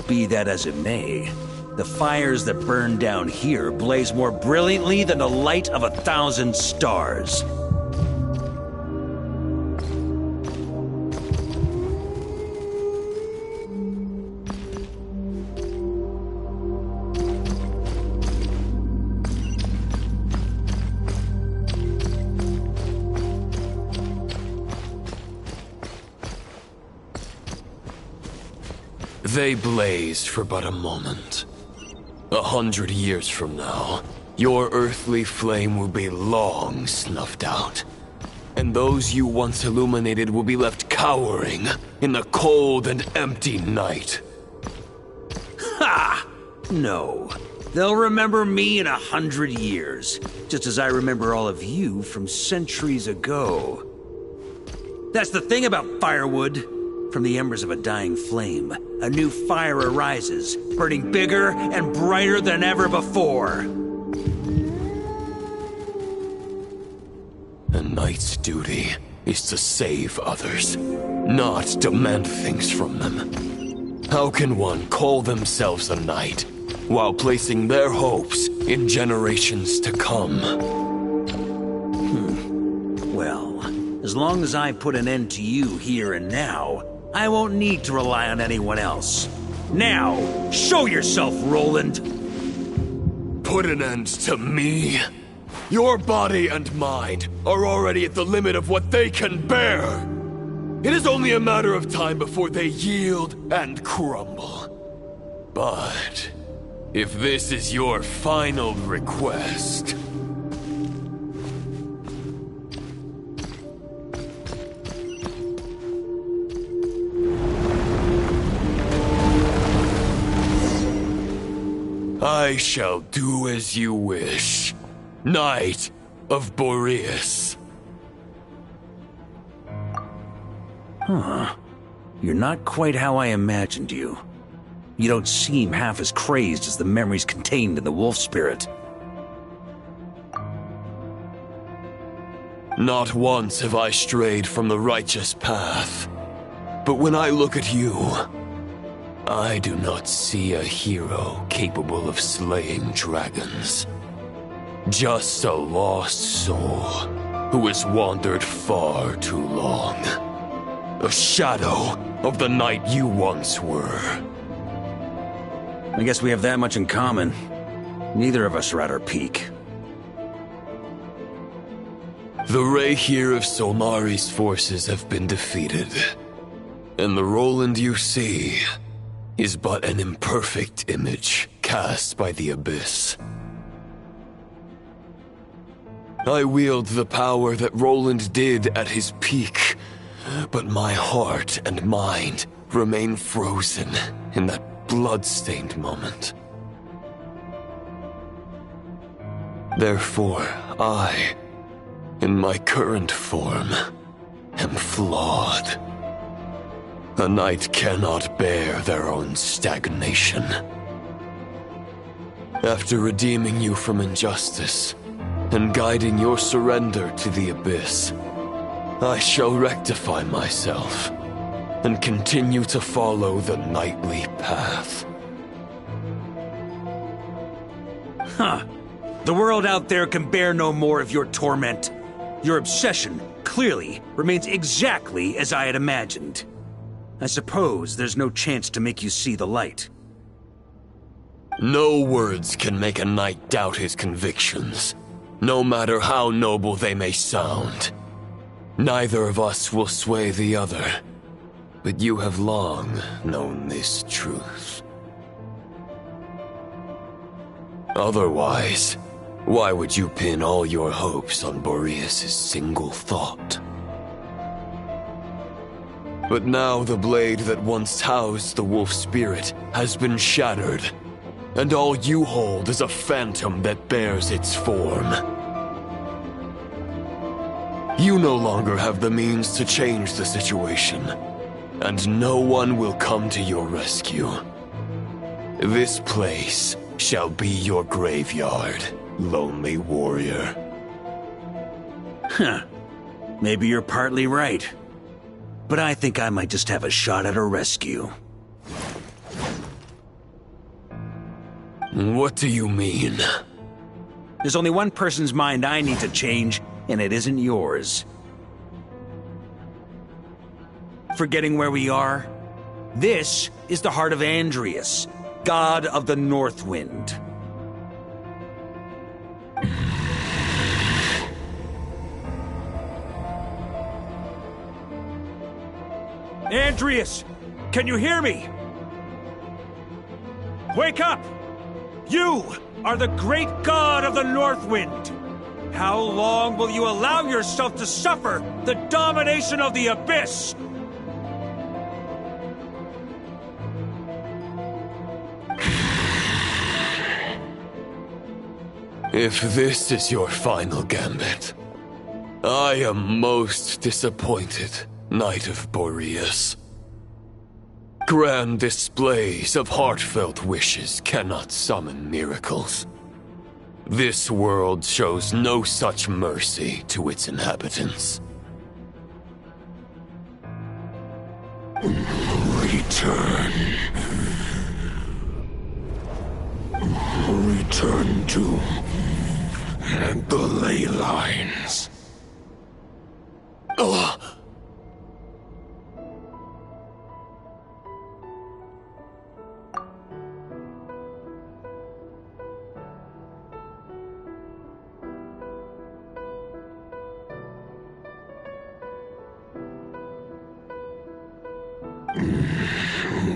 Be that as it may, the fires that burn down here blaze more brilliantly than the light of 1,000 stars. They blaze for but a moment. 100 years from now, your earthly flame will be long snuffed out. And those you once illuminated will be left cowering in the cold and empty night. Ha! No. They'll remember me in 100 years, just as I remember all of you from centuries ago. That's the thing about firewood. From the embers of a dying flame, a new fire arises, burning bigger and brighter than ever before. A knight's duty is to save others, not demand things from them. How can one call themselves a knight while placing their hopes in generations to come? Well, as long as I put an end to you here and now, I won't need to rely on anyone else. Now, show yourself, Roland! Put an end to me? Your body and mind are already at the limit of what they can bear. It is only a matter of time before they yield and crumble. But if this is your final request... I shall do as you wish, Knight of Boreas. Huh. You're not quite how I imagined you. You don't seem half as crazed as the memories contained in the wolf spirit. Not once have I strayed from the righteous path. But when I look at you, I do not see a hero capable of slaying dragons. Just a lost soul who has wandered far too long. A shadow of the knight you once were. I guess we have that much in common. Neither of us are at our peak. The Rayhir of Solmari's forces have been defeated. And the Roland you see is but an imperfect image cast by the Abyss. I wield the power that Roland did at his peak, but my heart and mind remain frozen in that blood-stained moment. Therefore, I, in my current form, am flawed. A knight cannot bear their own stagnation. After redeeming you from injustice, and guiding your surrender to the Abyss, I shall rectify myself, and continue to follow the knightly path. Huh. The world out there can bear no more of your torment. Your obsession, clearly, remains exactly as I had imagined. I suppose there's no chance to make you see the light. No words can make a knight doubt his convictions, no matter how noble they may sound. Neither of us will sway the other, but you have long known this truth. Otherwise, why would you pin all your hopes on Boreas' single thought? But now the blade that once housed the wolf spirit has been shattered, and all you hold is a phantom that bears its form. You no longer have the means to change the situation, and no one will come to your rescue. This place shall be your graveyard, lonely warrior. Huh. Maybe you're partly right. But I think I might just have a shot at a rescue. What do you mean? There's only one person's mind I need to change, and it isn't yours. Forgetting where we are? This is the heart of Andreas, god of the North Wind. Andreas, can you hear me? Wake up! You are the great god of the North Wind. How long will you allow yourself to suffer the domination of the Abyss? If this is your final gambit, I am most disappointed Knight of Boreas. Grand displays of heartfelt wishes cannot summon miracles. This world shows no such mercy to its inhabitants. Return. Return to the ley lines.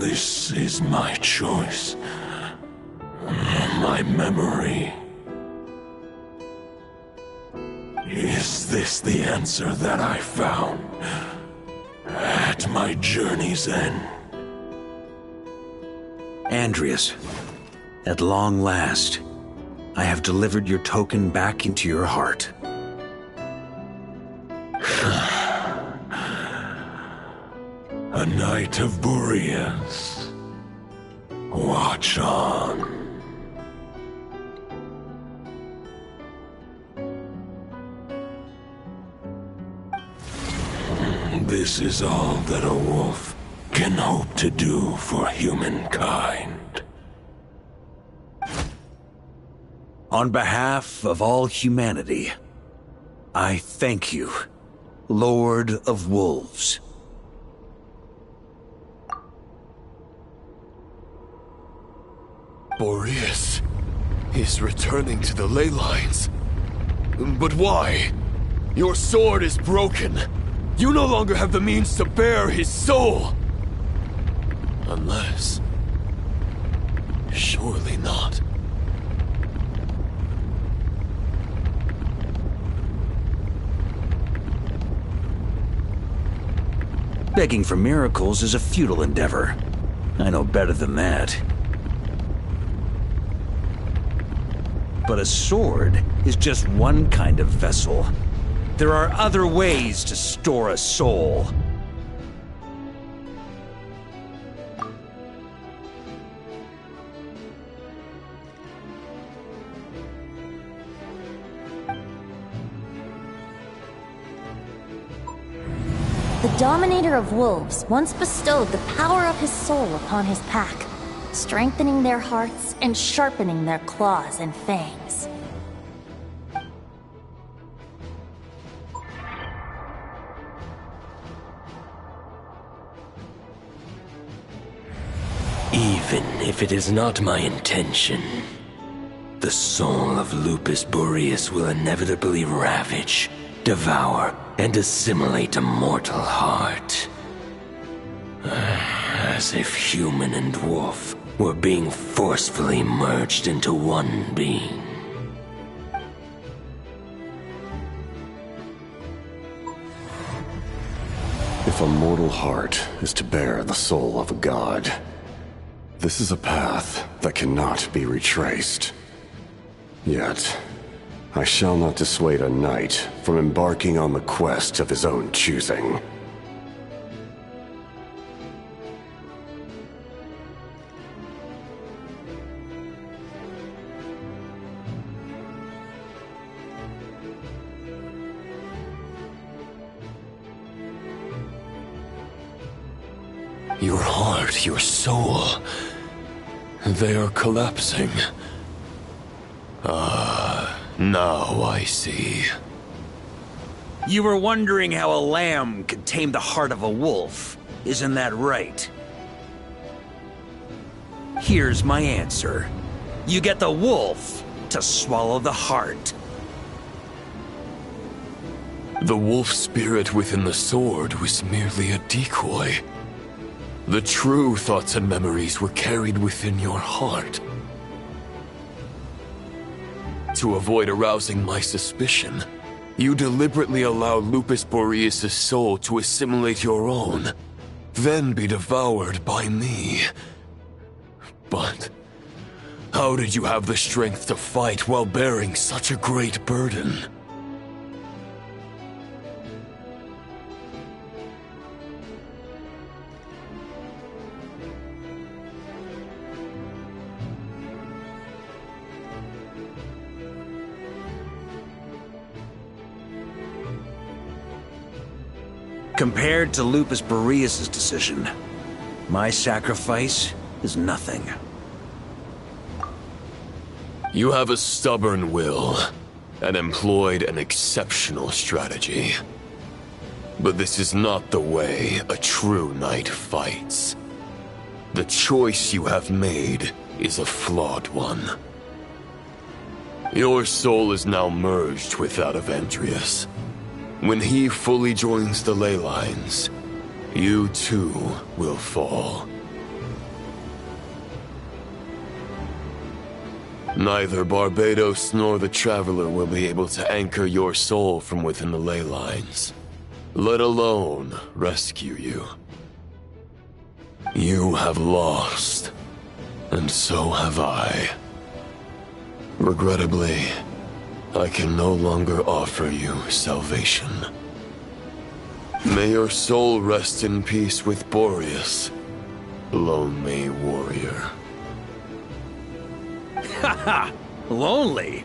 This is my choice. My memory. Is this the answer that I found at my journey's end? Andreas, at long last, I have delivered your token back into your heart. A Knight of Boreas. Watch on. This is all that a wolf can hope to do for humankind. On behalf of all humanity, I thank you, Lord of Wolves. Boreas is returning to the ley lines. But why? Your sword is broken. You no longer have the means to bear his soul. Unless... surely not. Begging for miracles is a futile endeavor. I know better than that. But a sword is just one kind of vessel. There are other ways to store a soul. The Dominator of Wolves once bestowed the power of his soul upon his pack, strengthening their hearts and sharpening their claws and fangs. Even if it is not my intention, the soul of Lupus Boreas will inevitably ravage, devour, and assimilate a mortal heart. As if human and wolf were being forcefully merged into one being. If a mortal heart is to bear the soul of a god, this is a path that cannot be retraced. Yet, I shall not dissuade a knight from embarking on the quest of his own choosing. Your heart, your soul... they are collapsing. Now I see. You were wondering how a lamb could tame the heart of a wolf, isn't that right? Here's my answer. You get the wolf to swallow the heart. The wolf spirit within the sword was merely a decoy. The true thoughts and memories were carried within your heart. To avoid arousing my suspicion, you deliberately allow Lupus Boreas' soul to assimilate your own, then be devoured by me. But how did you have the strength to fight while bearing such a great burden? Compared to Lupus Boreas' decision, my sacrifice is nothing. You have a stubborn will and employed an exceptional strategy. But this is not the way a true knight fights. The choice you have made is a flawed one. Your soul is now merged with that of Andreas. When he fully joins the ley lines, you too will fall. Neither Barbados nor the Traveler will be able to anchor your soul from within the ley lines, let alone rescue you. You have lost, and so have I. Regrettably, I can no longer offer you salvation. May your soul rest in peace with Boreas, lonely warrior. Haha! Lonely?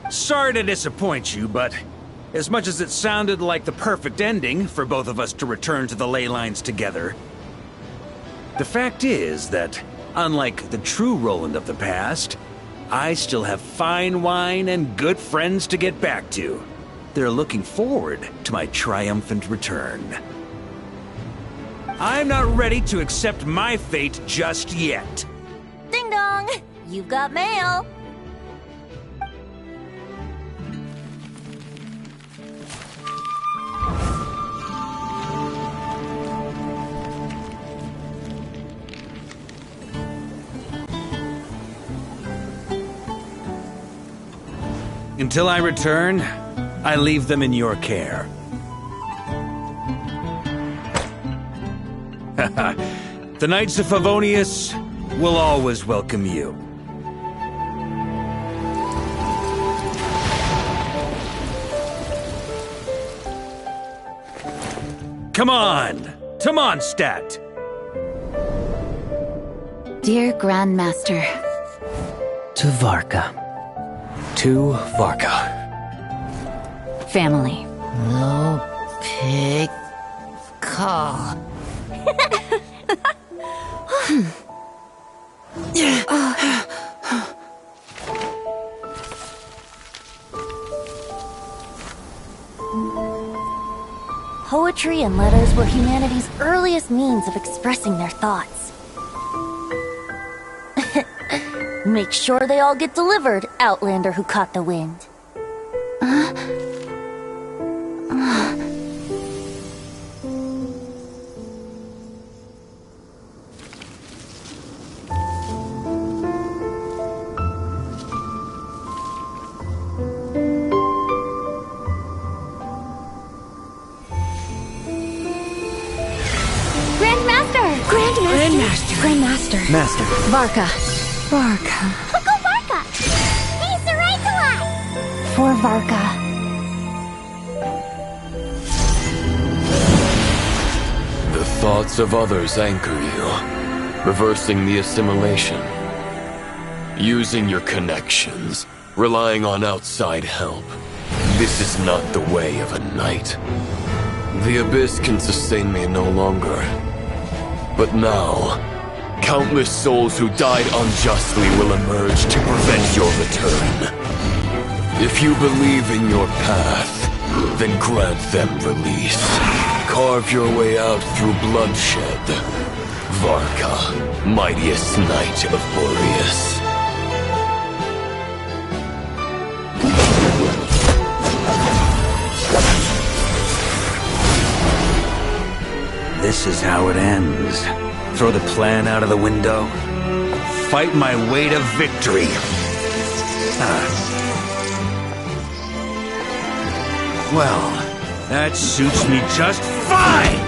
Sorry to disappoint you, but as much as it sounded like the perfect ending for both of us to return to the ley lines together, the fact is that, unlike the true Roland of the past, I still have fine wine and good friends to get back to. They're looking forward to my triumphant return. I'm not ready to accept my fate just yet. Ding dong! You've got mail! Until I return, I leave them in your care. The Knights of Favonius will always welcome you. Come on! To Mondstadt! Dear Grandmaster. To Varka. To Varka. Family. No pig call. Poetry and letters were humanity's earliest means of expressing their thoughts. Make sure they all get delivered, Outlander who caught the wind. Grandmaster. Master. Varka. Go Varka! He's the right to us! For Varka. The thoughts of others anchor you, reversing the assimilation. Using your connections, relying on outside help. This is not the way of a knight. The Abyss can sustain me no longer. But now, countless souls who died unjustly will emerge to prevent your return. If you believe in your path, then grant them release. Carve your way out through bloodshed. Varka, mightiest knight of Boreas. This is how it ends. Throw the plan out of the window. Fight my way to victory. Well, that suits me just fine!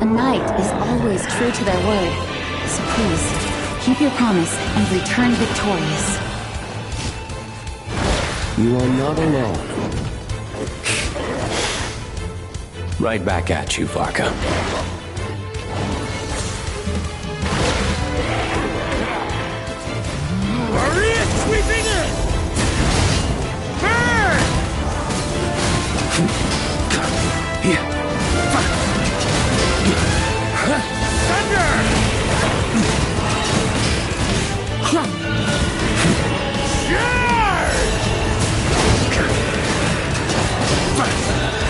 A knight is always true to their word. So please, keep your promise and return victorious. You are not alone. Right back at you, Varka. Warrior sweeping in! Burn! Thunder!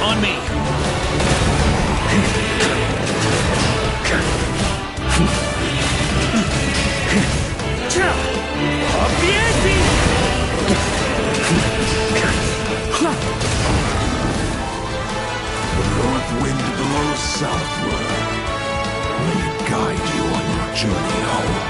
On me! Up the ante! The north wind blows southward. May it guide you on your journey home.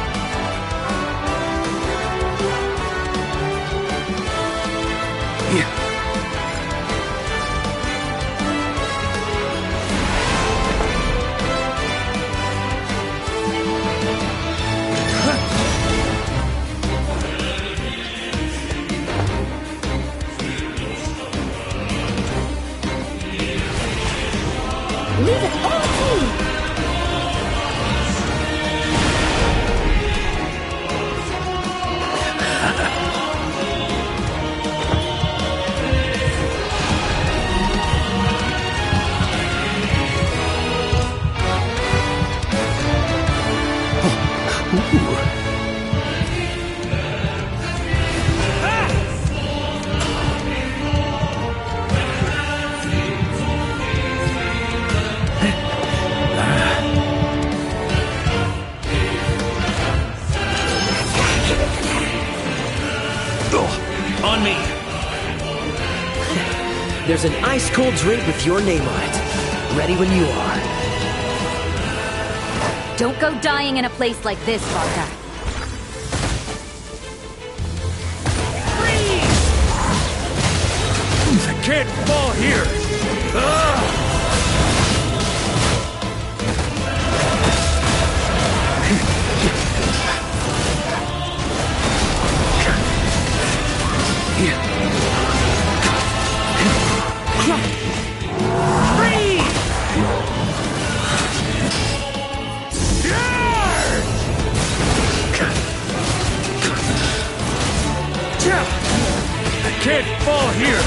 Leave it all to me! On me! There's an ice-cold drink with your name on it. Ready when you are. Don't go dying in a place like this, Varka. I can't fall here! I can't fall here!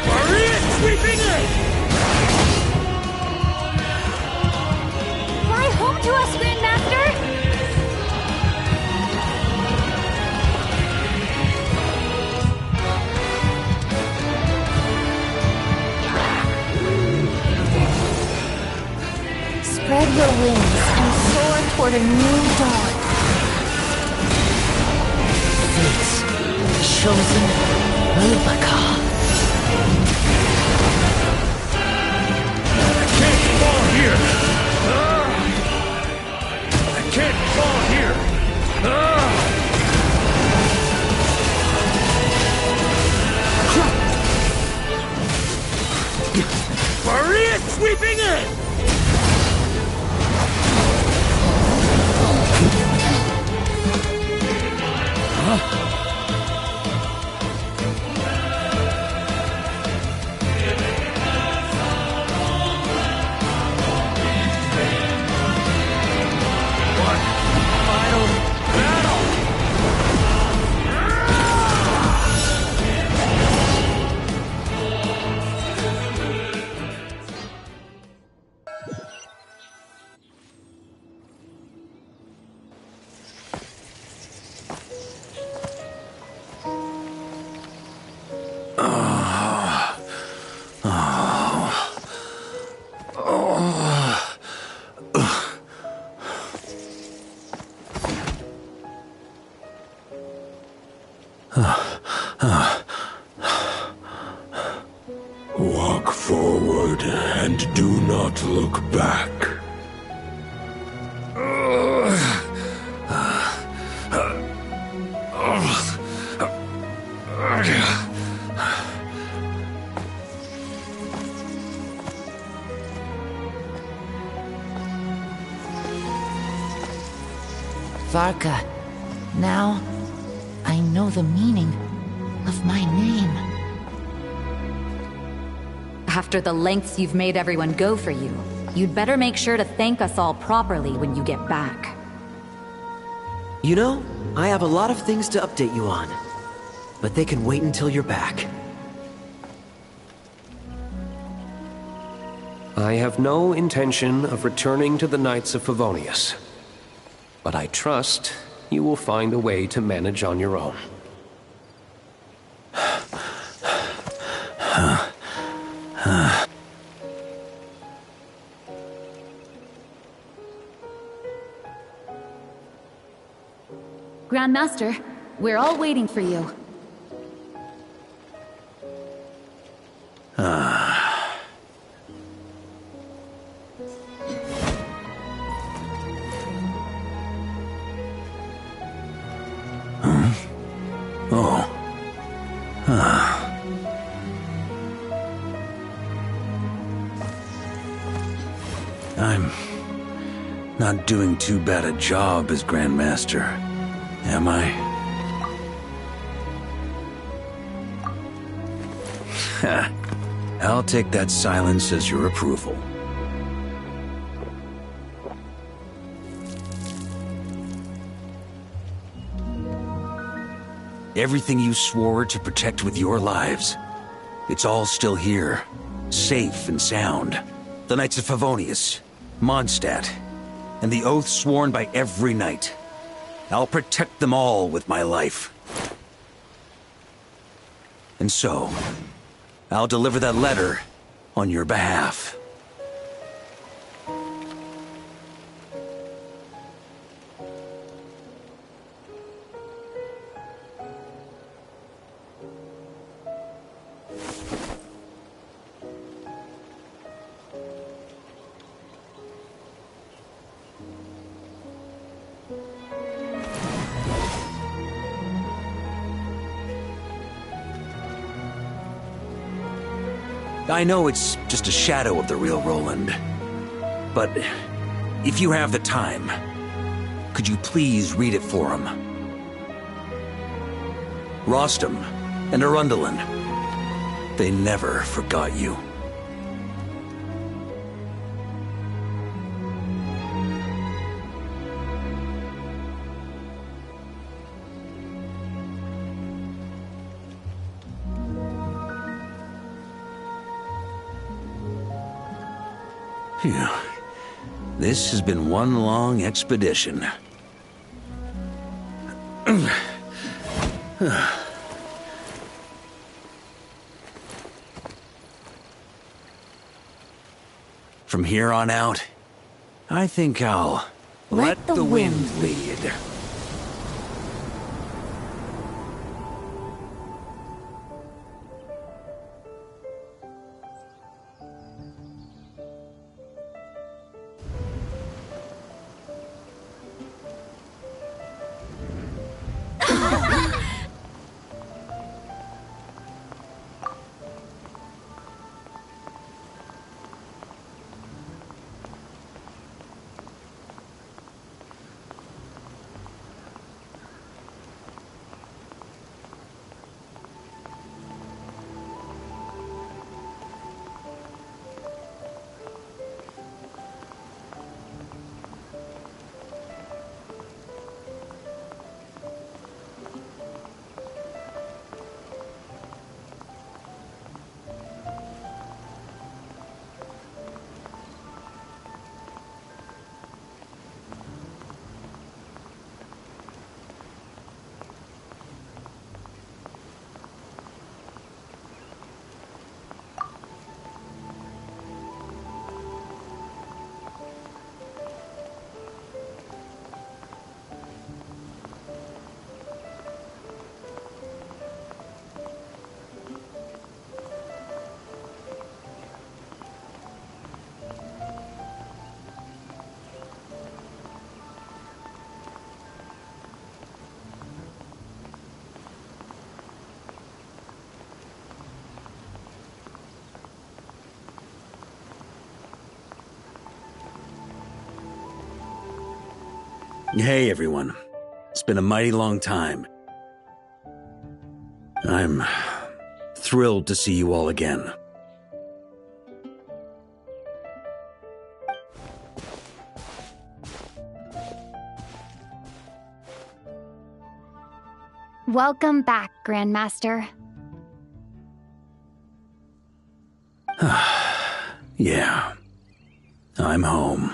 Warrior sweeping in! Fly home to us, Grandmaster! Spread your wings and soar toward a new dawn. Fate's chosen Varka. I can't fall here! I can't fall here! Warrior sweeping in! Walk forward and do not look back. Varka, now I know the meaning of my name. After the lengths you've made everyone go for you, you'd better make sure to thank us all properly when you get back. You know, I have a lot of things to update you on, but they can wait until you're back. I have no intention of returning to the Knights of Favonius, but I trust you will find a way to manage on your own. Grandmaster, we're all waiting for you. I'm not doing too bad a job as Grandmaster, am I? I'll take that silence as your approval. Everything you swore to protect with your lives, it's all still here, safe and sound. The Knights of Favonius, Mondstadt, and the oath sworn by every knight. I'll protect them all with my life. And so, I'll deliver that letter on your behalf. I know it's just a shadow of the real Roland, but if you have the time, could you please read it for him? Rostam and Arundelen, they never forgot you. Phew. This has been one long expedition. From here on out, I think I'll let the wind lead. Hey, everyone. It's been a mighty long time. I'm thrilled to see you all again. Welcome back, Grandmaster. Yeah. I'm home.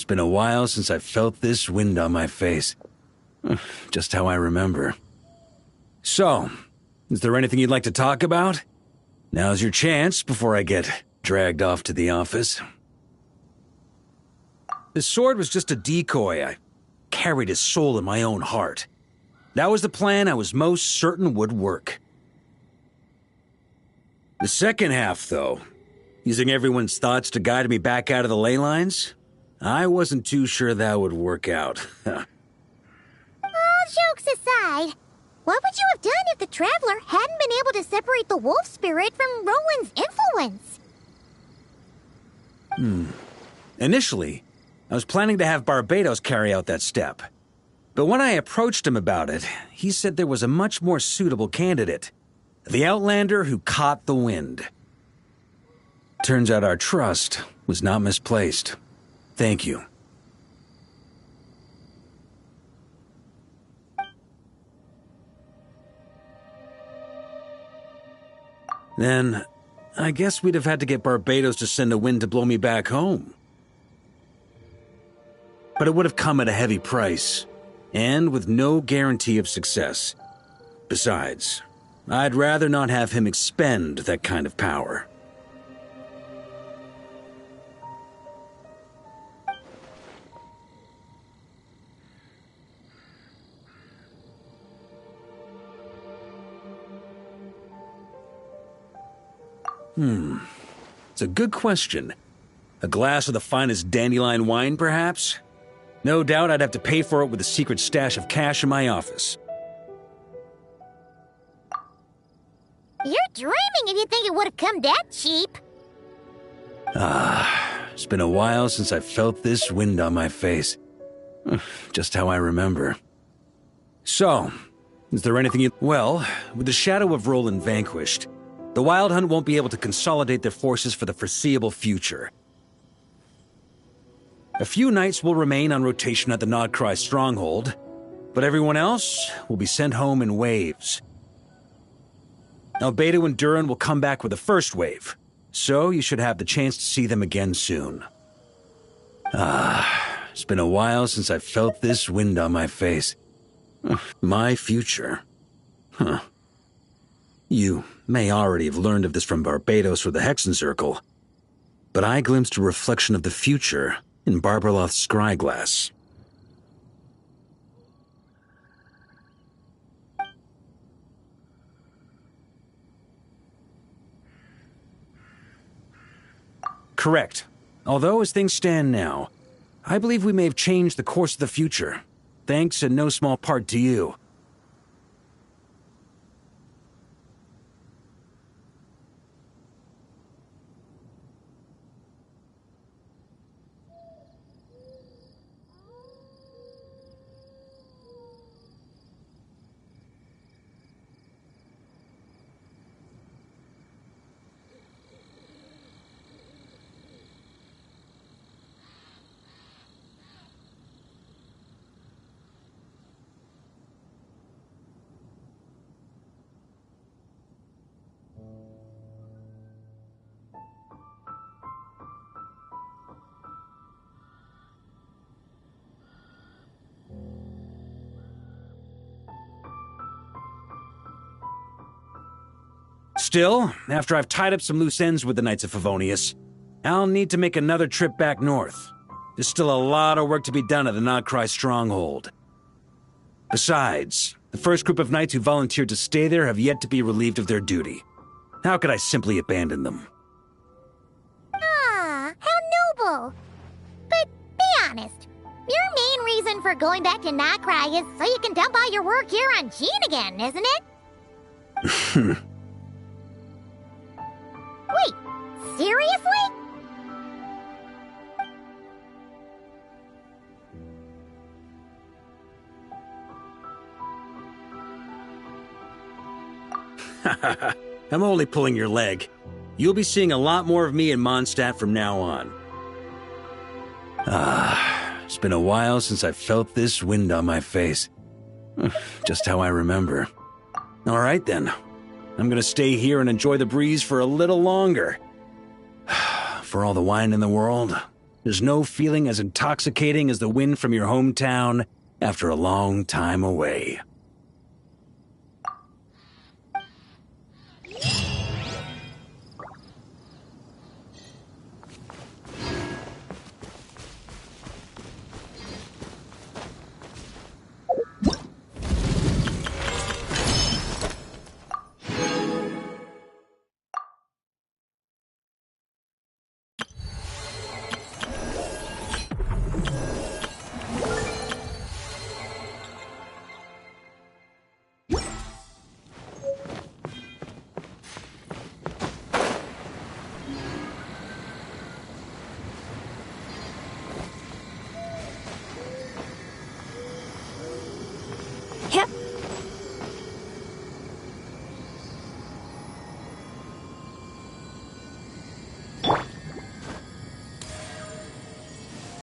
It's been a while since I felt this wind on my face. Just how I remember. So, is there anything you'd like to talk about? Now's your chance before I get dragged off to the office. This sword was just a decoy. I carried his soul in my own heart. That was the plan I was most certain would work. The second half, though, using everyone's thoughts to guide me back out of the ley lines, I wasn't too sure that would work out. All jokes aside, what would you have done if the Traveler hadn't been able to separate the wolf spirit from Roland's influence? Initially, I was planning to have Barbados carry out that step. But when I approached him about it, he said there was a much more suitable candidate. The Outlander who caught the wind. Turns out our trust was not misplaced. Thank you. Then, I guess we'd have had to get Barbados to send a wind to blow me back home. But it would have come at a heavy price, and with no guarantee of success. Besides, I'd rather not have him expend that kind of power. It's a good question. A glass of the finest dandelion wine, perhaps? No doubt I'd have to pay for it with a secret stash of cash in my office. You're dreaming if you think it would have come that cheap. It's been a while since I felt this wind on my face. Just how I remember. So, is there anything you... Well, with the shadow of Roland vanquished, the Wild Hunt won't be able to consolidate their forces for the foreseeable future. A few knights will remain on rotation at the Nodcry stronghold, but everyone else will be sent home in waves. Albedo and Duran will come back with the first wave, so you should have the chance to see them again soon. It's been a while since I felt this wind on my face. My future. You may already have learned of this from Barbados or the Hexen Circle, but I glimpsed a reflection of the future in Barbarloth's scryglass. Correct. Although, as things stand now, I believe we may have changed the course of the future, thanks in no small part to you. Still, after I've tied up some loose ends with the Knights of Favonius, I'll need to make another trip back north. There's still a lot of work to be done at the Nodcry stronghold. Besides, the first group of knights who volunteered to stay there have yet to be relieved of their duty. How could I simply abandon them? How noble. But be honest, your main reason for going back to Nodcry is so you can dump all your work here on Jean again, isn't it? Wait, seriously? I'm only pulling your leg. You'll be seeing a lot more of me in Mondstadt from now on. It's been a while since I felt this wind on my face. Just how I remember. All right then. I'm gonna stay here and enjoy the breeze for a little longer. For all the wine in the world, there's no feeling as intoxicating as the wind from your hometown after a long time away.